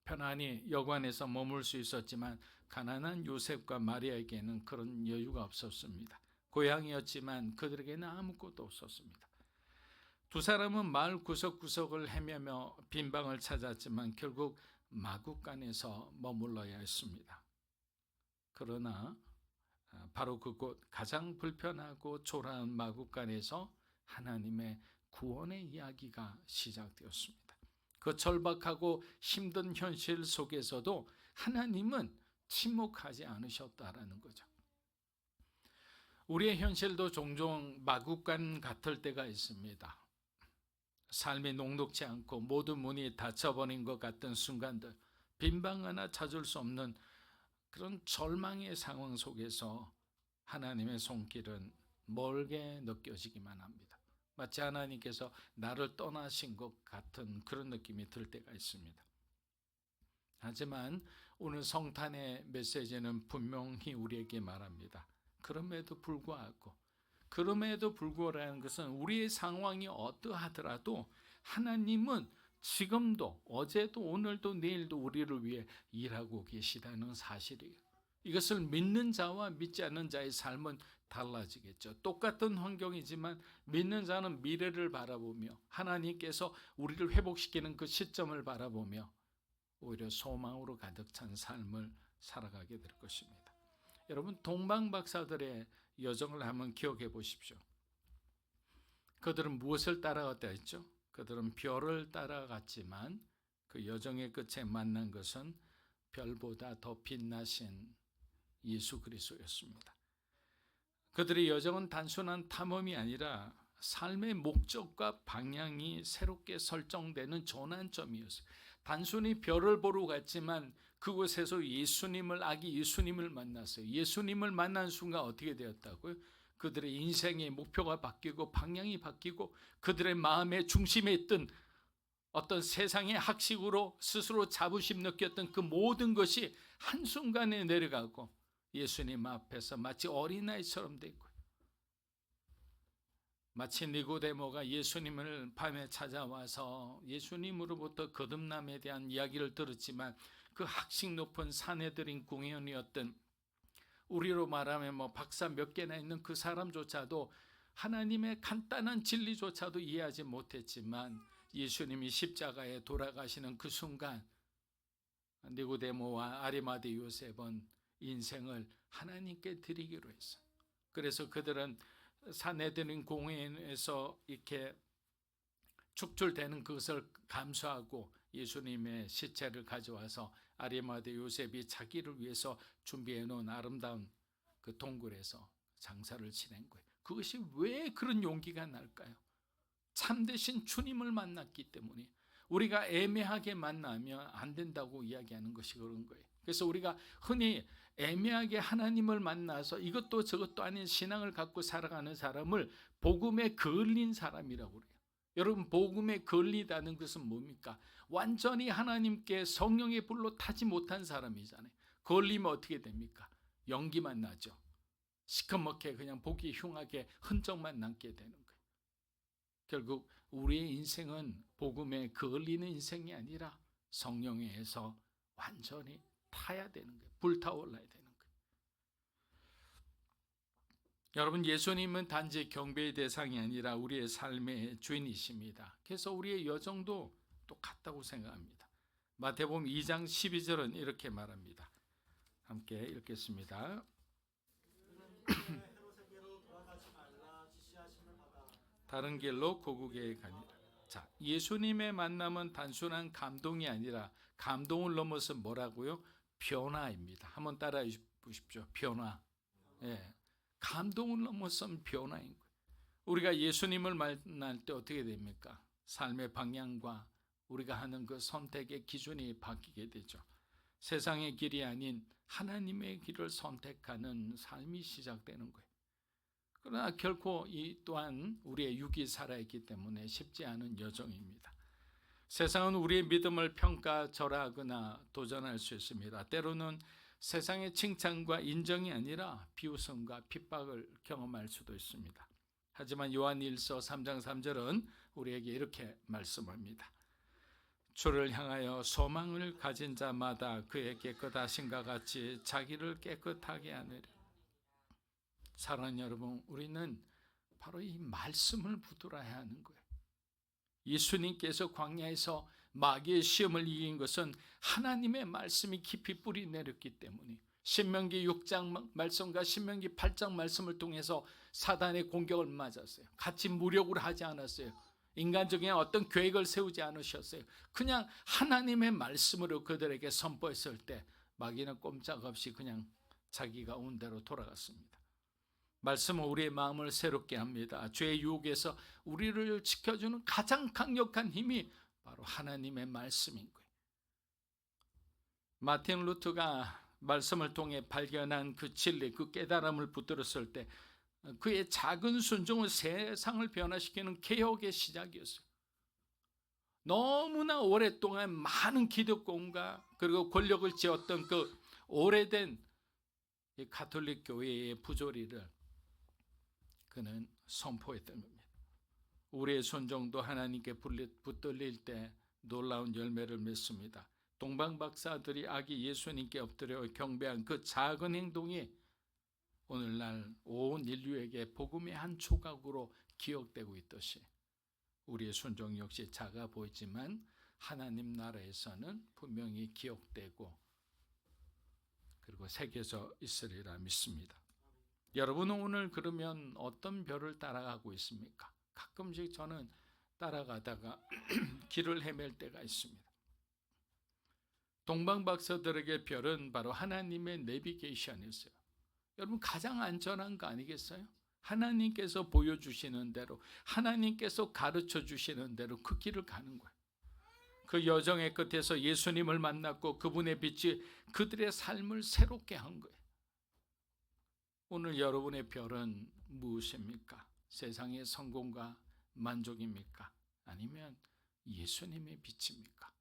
편안히 여관에서 머물 수 있었지만 가난한 요셉과 마리아에게는 그런 여유가 없었습니다. 고향이었지만 그들에게는 아무것도 없었습니다. 두 사람은 마을 구석구석을 헤매며 빈방을 찾았지만 결국 마구간에서 머물러야 했습니다. 그러나 바로 그곳 가장 불편하고 초라한 마구간에서 하나님의 구원의 이야기가 시작되었습니다. 그 절박하고 힘든 현실 속에서도 하나님은 침묵하지 않으셨다라는 거죠. 우리의 현실도 종종 마구간 같을 때가 있습니다. 삶이 녹록지 않고 모든 문이 닫혀버린 것 같은 순간들, 빈방 하나 찾을 수 없는 그런 절망의 상황 속에서 하나님의 손길은 멀게 느껴지기만 합니다. 마치 하나님께서 나를 떠나신 것 같은 그런 느낌이 들 때가 있습니다. 하지만 오늘 성탄의 메시지는 분명히 우리에게 말합니다. 그럼에도 불구하고라는 것은 우리의 상황이 어떠하더라도 하나님은 지금도 어제도 오늘도 내일도 우리를 위해 일하고 계시다는 사실이에요. 이것을 믿는 자와 믿지 않는 자의 삶은 달라지겠죠. 똑같은 환경이지만 믿는 자는 미래를 바라보며 하나님께서 우리를 회복시키는 그 시점을 바라보며 오히려 소망으로 가득 찬 삶을 살아가게 될 것입니다. 여러분, 동방 박사들의 여정을 한번 기억해 보십시오. 그들은 무엇을 따라갔다 했죠? 그들은 별을 따라갔지만 그 여정의 끝에 만난 것은 별보다 더 빛나신 예수 그리스도였습니다. 그들의 여정은 단순한 탐험이 아니라 삶의 목적과 방향이 새롭게 설정되는 전환점이었어요. 단순히 별을 보러 갔지만 그곳에서 아기 예수님을 만났어요. 예수님을 만난 순간 어떻게 되었다고요? 그들의 인생의 목표가 바뀌고 방향이 바뀌고 그들의 마음의 중심에 있던 어떤 세상의 학식으로 스스로 자부심 느꼈던 그 모든 것이 한순간에 내려가고 예수님 앞에서 마치 어린아이처럼 됐고요. 마치 니고데모가 예수님을 밤에 찾아와서 예수님으로부터 거듭남에 대한 이야기를 들었지만 그 학식 높은 사내들인 궁예원이었던 우리로 말하면 박사 몇 개나 있는 그 사람조차도 하나님의 간단한 진리조차도 이해하지 못했지만 예수님이 십자가에 돌아가시는 그 순간 니고데모와 아리마대 요셉은 인생을 하나님께 드리기로 했어요. 그래서 그들은 사내들인 공회에서 이렇게 축출되는 그것을 감수하고 예수님의 시체를 가져와서 아리마대 요셉이 자기를 위해서 준비해 놓은 아름다운 그 동굴에서 장사를 지낸 거예요. 그것이 왜 그런 용기가 날까요? 참되신 주님을 만났기 때문에. 우리가 애매하게 만나면 안 된다고 이야기하는 것이 그런 거예요. 그래서 우리가 흔히 애매하게 하나님을 만나서 이것도 저것도 아닌 신앙을 갖고 살아가는 사람을 복음에 걸린 사람이라고 그래요. 여러분, 복음에 걸리다는 것은 뭡니까? 완전히 하나님께 성령의 불로 타지 못한 사람이잖아요. 걸리면 어떻게 됩니까? 연기만 나죠. 시커멓게 그냥 보기 흉하게 흔적만 남게 되는 거예요. 결국 우리의 인생은 복음에 걸리는 인생이 아니라 성령에 의해서 완전히 타야 되는 거예요. 불타올라야 되는 거예요. 여러분, 예수님은 단지 경배의 대상이 아니라 우리의 삶의 주인이십니다. 그래서 우리의 여정도 똑같다고 생각합니다. 마태복음 2장 12절은 이렇게 말합니다. 함께 읽겠습니다. 다른 길로 고국에 가니라. 자, 예수님의 만남은 단순한 감동이 아니라 감동을 넘어서 뭐라고요? 변화입니다. 한번 따라해 보십시오. 변화. 예. 감동을 넘어선 변화인 거예요. 우리가 예수님을 만날 때 어떻게 됩니까? 삶의 방향과 우리가 하는 그 선택의 기준이 바뀌게 되죠. 세상의 길이 아닌 하나님의 길을 선택하는 삶이 시작되는 거예요. 그러나 결코 이 또한 우리의 육이 살아있기 때문에 쉽지 않은 여정입니다. 세상은 우리의 믿음을 평가절하하거나 도전할 수 있습니다. 때로는 세상의 칭찬과 인정이 아니라 비웃음과 핍박을 경험할 수도 있습니다. 하지만 요한일서 3장 3절은 우리에게 이렇게 말씀합니다. 주를 향하여 소망을 가진 자마다 그의 깨끗하심과 같이 자기를 깨끗하게 하느라. 사랑하는 여러분, 우리는 바로 이 말씀을 붙들어야 하는 거예요. 예수님께서 광야에서 마귀의 시험을 이긴 것은 하나님의 말씀이 깊이 뿌리 내렸기 때문에 신명기 6장 말씀과 신명기 8장 말씀을 통해서 사단의 공격을 맞았어요. 같이 무력으로 하지 않았어요. 인간적인 어떤 계획을 세우지 않으셨어요. 그냥 하나님의 말씀으로 그들에게 선포했을 때 마귀는 꼼짝없이 그냥 자기가 온 대로 돌아갔습니다. 말씀은 우리의 마음을 새롭게 합니다. 죄의 유혹에서 우리를 지켜주는 가장 강력한 힘이 바로 하나님의 말씀인 거예요. 마틴 루터가 말씀을 통해 발견한 그 진리, 그 깨달음을 붙들었을 때 그의 작은 순종은 세상을 변화시키는 개혁의 시작이었어요. 너무나 오랫동안 많은 기득권과 그리고 권력을 쥐었던 그 오래된 이 가톨릭 교회의 부조리를 그는 선포했던 겁니다. 우리의 순종도 하나님께 붙들릴 때 놀라운 열매를 맺습니다. 동방 박사들이 아기 예수님께 엎드려 경배한 그 작은 행동이 오늘날 온 인류에게 복음의 한 조각으로 기억되고 있듯이 우리의 순종 역시 작아 보이지만 하나님 나라에서는 분명히 기억되고 그리고 새겨져 있으리라 믿습니다. 여러분은 오늘 그러면 어떤 별을 따라가고 있습니까? 가끔씩 저는 따라가다가 길을 헤맬 때가 있습니다. 동방박사들에게 별은 바로 하나님의 내비게이션이었어요. 여러분 가장 안전한 거 아니겠어요? 하나님께서 보여주시는 대로, 하나님께서 가르쳐 주시는 대로 그 길을 가는 거예요. 그 여정의 끝에서 예수님을 만났고 그분의 빛이 그들의 삶을 새롭게 한 거예요. 오늘 여러분의 별은 무엇입니까? 세상의 성공과 만족입니까? 아니면 예수님의 빛입니까?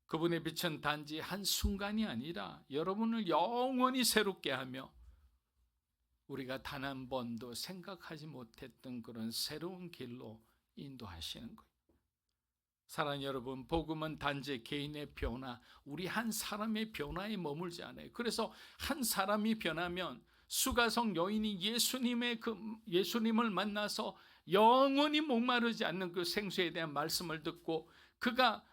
그분의 빛은 단지 한순간이 아니라 여러분을 영원히 새롭게 하며 우리가 단 한 번도 생각하지 못했던 그런 새로운 길로 인도하시는 거예요. 사랑하는 여러분, 복음은 단지 개인의 변화, 우리 한 사람의 변화에 머물지 않아요. 그래서 한 사람이 변하면 수가성 여인이 예수님을 만나서 영원히 목마르지 않는 그 생수에 대한 말씀을 듣고 그가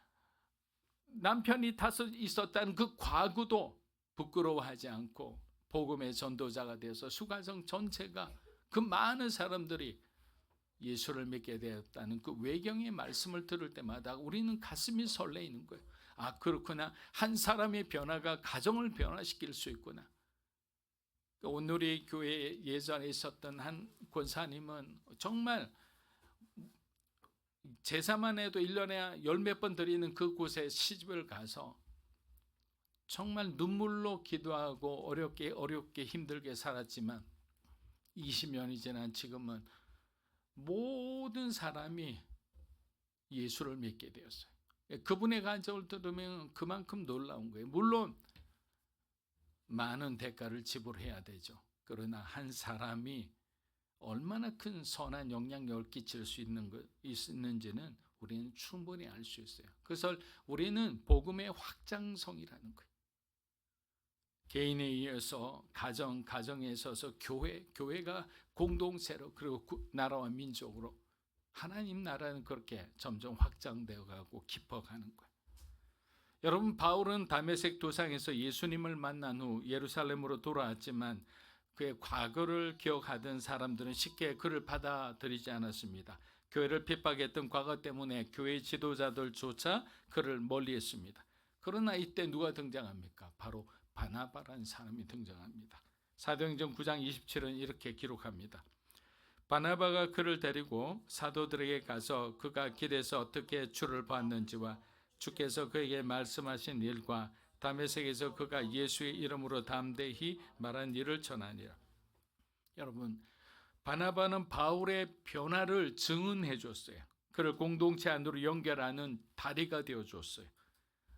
남편이 다섯 있었다는 그 과거도 부끄러워하지 않고 복음의 전도자가 되어서 수가성 전체가 그 많은 사람들이 예수를 믿게 되었다는 그 외경의 말씀을 들을 때마다 우리는 가슴이 설레이는 거예요. 아, 그렇구나. 한 사람의 변화가 가정을 변화시킬 수 있구나. 오늘의 교회에 예전에 있었던 한 권사님은 정말 제사만 해도 1년에 10몇 번 드리는 그곳에 시집을 가서 정말 눈물로 기도하고 어렵게 힘들게 살았지만 20년이 지난 지금은 모든 사람이 예수를 믿게 되었어요. 그분의 간증을 들으면 그만큼 놀라운 거예요. 물론 많은 대가를 지불해야 되죠. 그러나 한 사람이 얼마나 큰 선한 영향력을 끼칠 수 있는지는 우리는 충분히 알 수 있어요. 그래서 우리는 복음의 확장성이라는 거예요. 개인에 의해서 가정에 있어서 교회가 공동체로 그리고 나라와 민족으로 하나님 나라는 그렇게 점점 확장되어 가고 깊어가는 거예요. 여러분, 바울은 다메섹 도상에서 예수님을 만난 후 예루살렘으로 돌아왔지만 그의 과거를 기억하던 사람들은 쉽게 그를 받아들이지 않았습니다. 교회를 핍박했던 과거 때문에 교회 지도자들조차 그를 멀리했습니다. 그러나 이때 누가 등장합니까? 바로 바나바라는 사람이 등장합니다. 사도행전 9장 27은 이렇게 기록합니다. 바나바가 그를 데리고 사도들에게 가서 그가 길에서 어떻게 주를 봤는지와 주께서 그에게 말씀하신 일과 다메섹에서 그가 예수의 이름으로 담대히 말한 일을 전하니라. 여러분, 바나바는 바울의 변화를 증언해 줬어요. 그를 공동체 안으로 연결하는 다리가 되어 줬어요.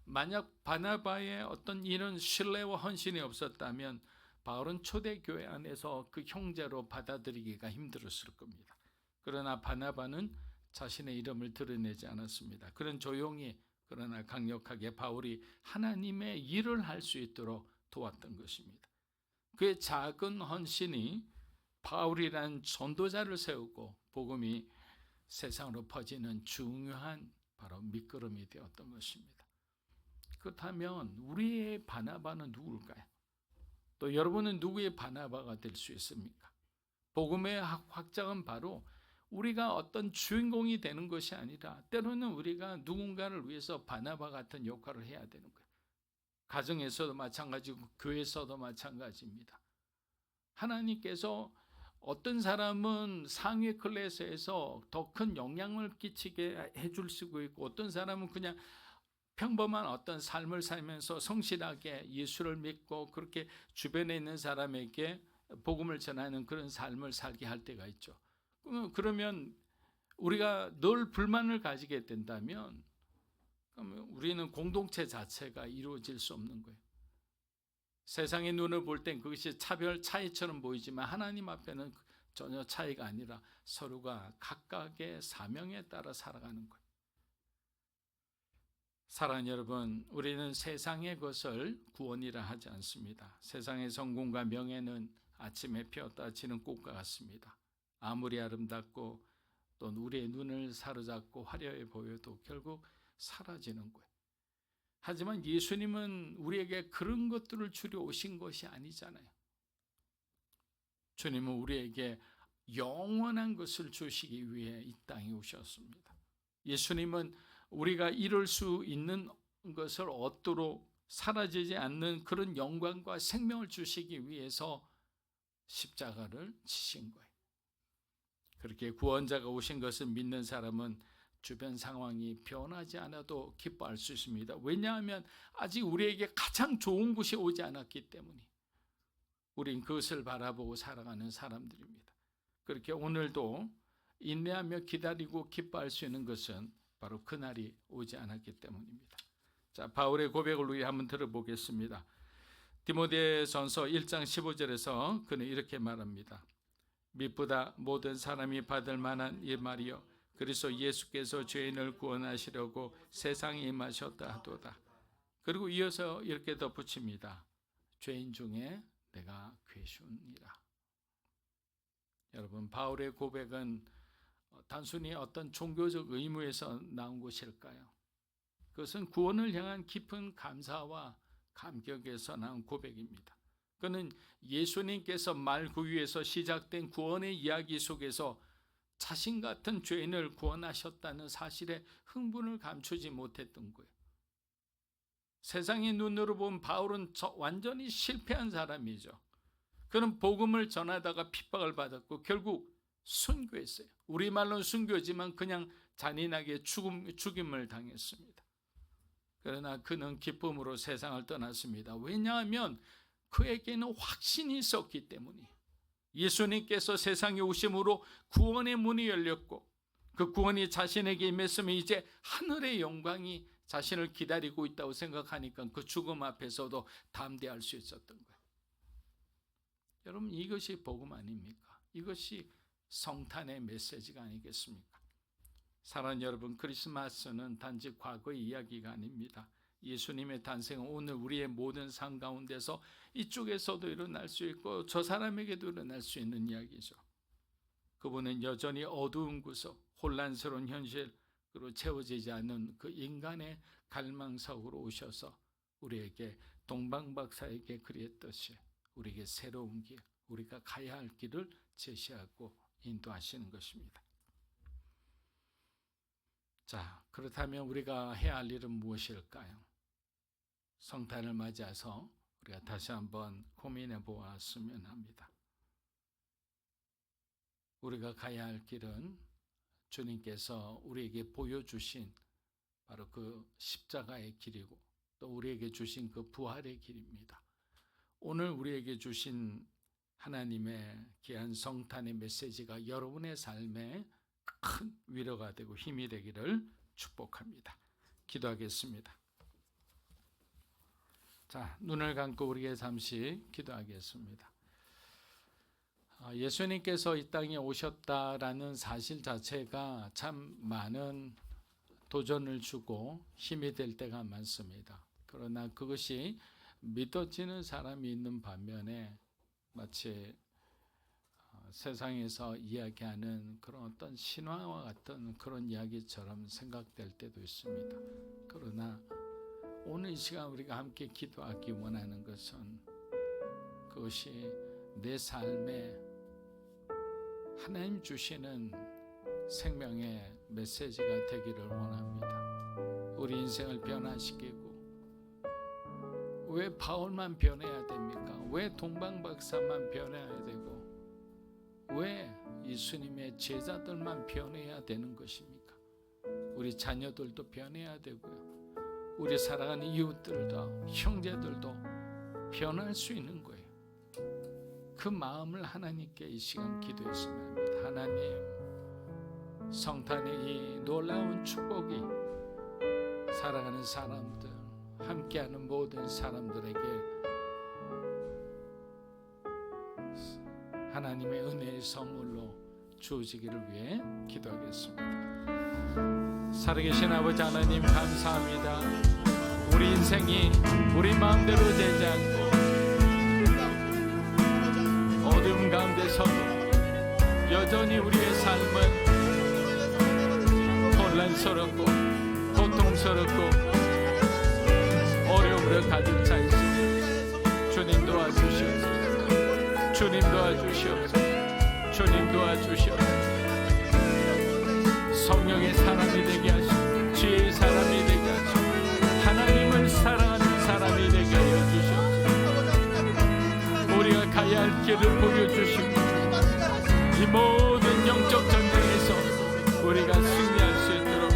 만약 바나바의 어떤 이런 신뢰와 헌신이 없었다면 바울은 초대교회 안에서 그 형제로 받아들이기가 힘들었을 겁니다. 그러나 바나바는 자신의 이름을 드러내지 않았습니다. 그는 조용히 그러나 강력하게 바울이 하나님의 일을 할 수 있도록 도왔던 것입니다. 그의 작은 헌신이 바울이라는 전도자를 세우고 복음이 세상으로 퍼지는 중요한 바로 밑거름이 되었던 것입니다. 그렇다면 우리의 바나바는 누굴까요? 또 여러분은 누구의 바나바가 될 수 있습니까? 복음의 확장은 바로 우리가 어떤 주인공이 되는 것이 아니라 때로는 우리가 누군가를 위해서 바나바 같은 역할을 해야 되는 거예요. 가정에서도 마찬가지고 교회에서도 마찬가지입니다. 하나님께서 어떤 사람은 상위 클래스에서 더 큰 영향을 끼치게 해줄 수도 있고 어떤 사람은 그냥 평범한 어떤 삶을 살면서 성실하게 예수를 믿고 그렇게 주변에 있는 사람에게 복음을 전하는 그런 삶을 살게 할 때가 있죠. 그러면 우리가 늘 불만을 가지게 된다면 그러면 우리는 공동체 자체가 이루어질 수 없는 거예요. 세상의 눈을 볼 땐 그것이 차이처럼 보이지만 하나님 앞에는 전혀 차이가 아니라 서로가 각각의 사명에 따라 살아가는 거예요. 사랑하는 여러분, 우리는 세상의 것을 구원이라 하지 않습니다. 세상의 성공과 명예는 아침에 피었다 지는 꽃과 같습니다. 아무리 아름답고 또 우리의 눈을 사로잡고 화려해 보여도 결국 사라지는 거예요. 하지만 예수님은 우리에게 그런 것들을 주려 오신 것이 아니잖아요. 주님은 우리에게 영원한 것을 주시기 위해 이 땅에 오셨습니다. 예수님은 우리가 이룰 수 있는 것을 얻도록 사라지지 않는 그런 영광과 생명을 주시기 위해서 십자가를 지신 거예요. 그렇게 구원자가 오신 것을 믿는 사람은 주변 상황이 변하지 않아도 기뻐할 수 있습니다. 왜냐하면 아직 우리에게 가장 좋은 것이 오지 않았기 때문에 우린 그것을 바라보고 살아가는 사람들입니다. 그렇게 오늘도 인내하며 기다리고 기뻐할 수 있는 것은 바로 그날이 오지 않았기 때문입니다. 자, 바울의 고백을 우리 한번 들어보겠습니다. 디모데전서 1장 15절에서 그는 이렇게 말합니다. 미쁘다 모든 사람이 받을 만한 이 말이요 그리스도 예수께서 죄인을 구원하시려고 세상에 임하셨다 하도다. 그리고 이어서 이렇게 덧붙입니다. 죄인 중에 내가 괴순이라. 여러분, 바울의 고백은 단순히 어떤 종교적 의무에서 나온 것일까요? 그것은 구원을 향한 깊은 감사와 감격에서 나온 고백입니다. 그는 예수님께서 말구유에서 시작된 구원의 이야기 속에서 자신 같은 죄인을 구원하셨다는 사실에 흥분을 감추지 못했던 거예요. 세상의 눈으로 본 바울은 완전히 실패한 사람이죠. 그는 복음을 전하다가 핍박을 받았고 결국 순교했어요. 우리말로는 순교지만 그냥 잔인하게 죽임을 당했습니다. 그러나 그는 기쁨으로 세상을 떠났습니다. 왜냐하면 그에게는 확신이 있었기 때문이에요. 예수님께서 세상에 오심으로 구원의 문이 열렸고 그 구원이 자신에게 임했으면 이제 하늘의 영광이 자신을 기다리고 있다고 생각하니까 그 죽음 앞에서도 담대할 수 있었던 거예요. 여러분, 이것이 복음 아닙니까? 이것이 성탄의 메시지가 아니겠습니까? 사랑하는 여러분, 크리스마스는 단지 과거의 이야기가 아닙니다. 예수님의 탄생은 오늘 우리의 모든 삶 가운데서 이쪽에서도 일어날 수 있고 저 사람에게도 일어날 수 있는 이야기죠. 그분은 여전히 어두운 구석, 혼란스러운 현실으로 채워지지 않는 그 인간의 갈망 속으로 오셔서 우리에게 동방박사에게 그리했듯이 우리에게 새로운 길, 우리가 가야 할 길을 제시하고 인도하시는 것입니다. 자, 그렇다면 우리가 해야 할 일은 무엇일까요? 성탄을 맞이해서 우리가 다시 한번 고민해 보았으면 합니다. 우리가 가야 할 길은 주님께서 우리에게 보여주신 바로 그 십자가의 길이고 또 우리에게 주신 그 부활의 길입니다. 오늘 우리에게 주신 하나님의 귀한 성탄의 메시지가 여러분의 삶에 큰 위로가 되고 힘이 되기를 축복합니다. 기도하겠습니다. 자, 눈을 감고 우리에게 잠시 기도하겠습니다. 예수님께서 이 땅에 오셨다라는 사실 자체가 참 많은 도전을 주고 힘이 될 때가 많습니다. 그러나 그것이 믿어지는 사람이 있는 반면에 마치 세상에서 이야기하는 그런 어떤 신화와 같은 그런 이야기처럼 생각될 때도 있습니다. 그러나 오늘 이 시간 우리가 함께 기도하기 원하는 것은 그것이 내 삶에 하나님 주시는 생명의 메시지가 되기를 원합니다. 우리 인생을 변화시키고 왜 바울만 변해야 됩니까? 왜 동방박사만 변해야 되고 왜 예수님의 제자들만 변해야 되는 것입니까? 우리 자녀들도 변해야 되고요. 우리 사랑하는 이웃들도 형제들도 변할 수 있는 거예요. 그 마음을 하나님께 이 시간 기도했으면 합니다. 하나님, 성탄의 이 놀라운 축복이 사랑하는 사람들, 함께하는 모든 사람들에게 하나님의 은혜의 선물로 주어지기를 위해 기도하겠습니다. 살아계신 아버지 하나님, 감사합니다. 우리 인생이 우리 마음대로 되지 않고 어두운 가운데서도 여전히 우리의 삶은 혼란스럽고 고통스럽고 어려움으로 가득 차 있습니다. 주님 도와주시옵소서. 주님 도와주시옵소서. 주님 도와주시옵소서. 성령의 사람이 되게 하시고 지혜의 사람이 되게 하시고 하나님을 사랑하는 사람이 되게 하여 주시옵소서. 우리가 가야 할 길을 보여주시고 이 모든 영적 전쟁에서 우리가 승리할 수 있도록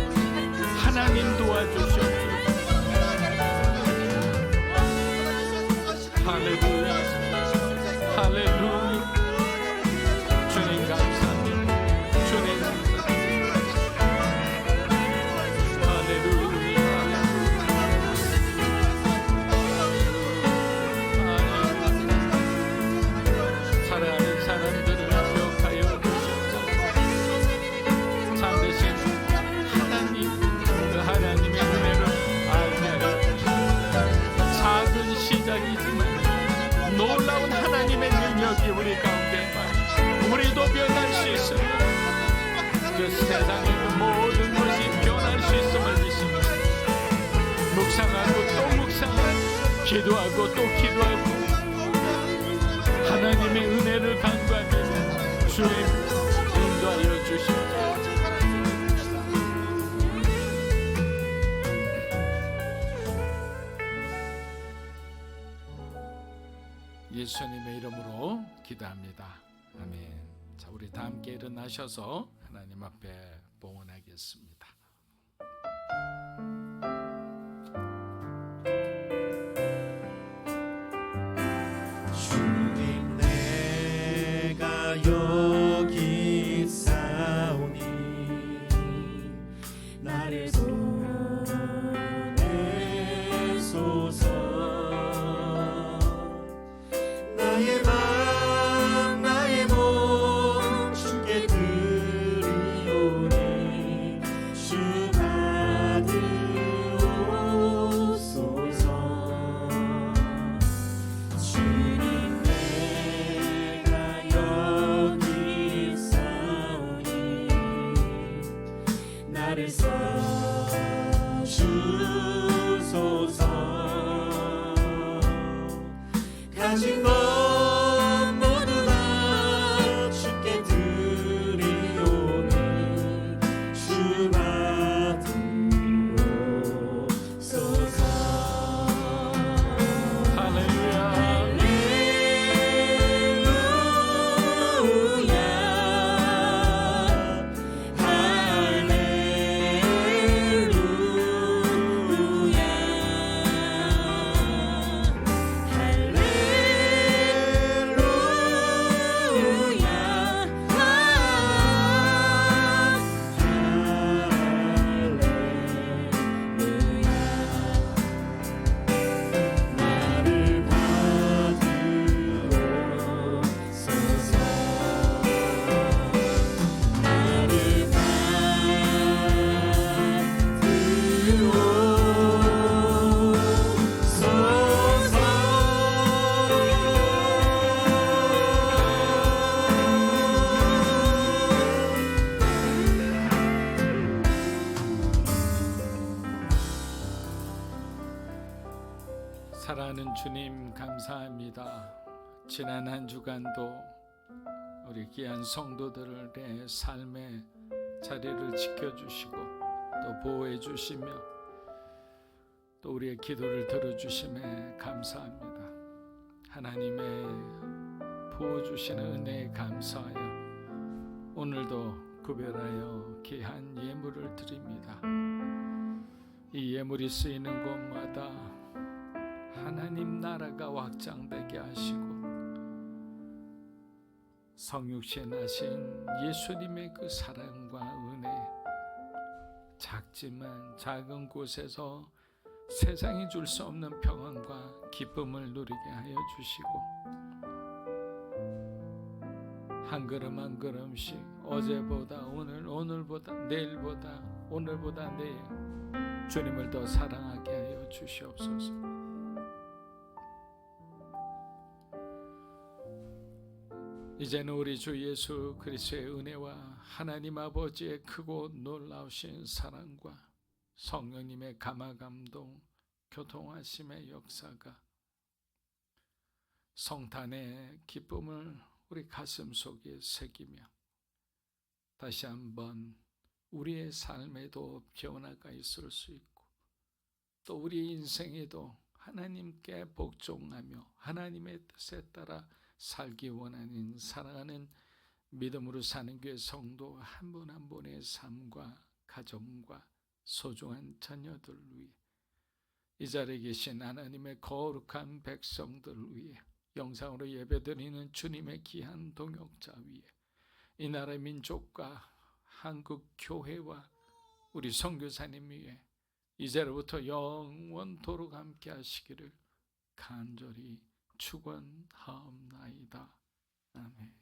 하나님 도와주시옵소서. 할렐루야, 할렐루야. 주님 감사합니다. 주님 감사합니다. 할렐루야, 할렐루야. 사랑하는 사람들을 기억하여 주시옵소서. 참되신 하나님, 그 하나님의 은혜를 알게 하여 주시옵소서. 작은 시작이지만 놀라운 하나님의 능력이 우리 가운데 임하여 우리도 변할 수 있습니다. 그 세상의 그 모든 것이 변할 수 있음을 믿습니다. 묵상하고 또 묵상하고 기도하고 또 기도하고 하나님의 은혜를 간구하며 주님 인도하여 주시옵소서. 예수님의 이름으로 기도합니다. 아멘. 자, 우리 다 함께 일어나셔서 하나님 앞에 봉헌하겠습니다. 주님 내가 여기 있사오니 나를 손에소서. 나의 맘 나의 몸 주께 드리오니 주 받으옵소서. 주님 내가 여기 있사오니 나를 써주소서. 가진 것 모두 다 주께 드리오니 주 받으옵소서. 할렐루야. 사랑하는 주님 감사합니다. 지난 한 주간도 우리 귀한 성도들의 삶의 자리를 지켜주시고 또 보호해 주시며 또 우리의 기도를 들어주심에 감사합니다. 하나님의 부어주시는 은혜에 감사하여 오늘도 구별하여 귀한 예물을 드립니다. 이 예물이 쓰이는 곳마다 하나님 나라가 확장되게 하시고 성육신 하신 예수님의 그 사랑과 은혜, 작지만 작은 곳에서 세상이 줄 수 없는 평안과 기쁨을 누리게 하여 주시고 한 걸음 한 걸음씩 어제보다 오늘, 오늘보다 내일보다 오늘보다 내일 주님을 더 사랑하게 하여 주시옵소서. 이제는 우리 주 예수 그리스도의 은혜와 하나님 아버지의 크고 놀라우신 사랑과 성령님의 감화감동, 교통하심의 역사가 성탄의 기쁨을 우리 가슴 속에 새기며 다시 한번 우리의 삶에도 변화가 있을 수 있고 또 우리 인생에도 하나님께 복종하며 하나님의 뜻에 따라 살기 원하는 사랑하는 믿음으로 사는 교회 성도 한 분 한 분의 삶과 가정과 소중한 자녀들 위해 이 자리에 계신 하나님의 거룩한 백성들을 위해 영상으로 예배드리는 주님의 귀한 동역자 위에 이 나라의 민족과 한국 교회와 우리 선교사님 위에 이제로부터 영원토록 함께 하시기를 간절히 축원하옵나이다. 아멘.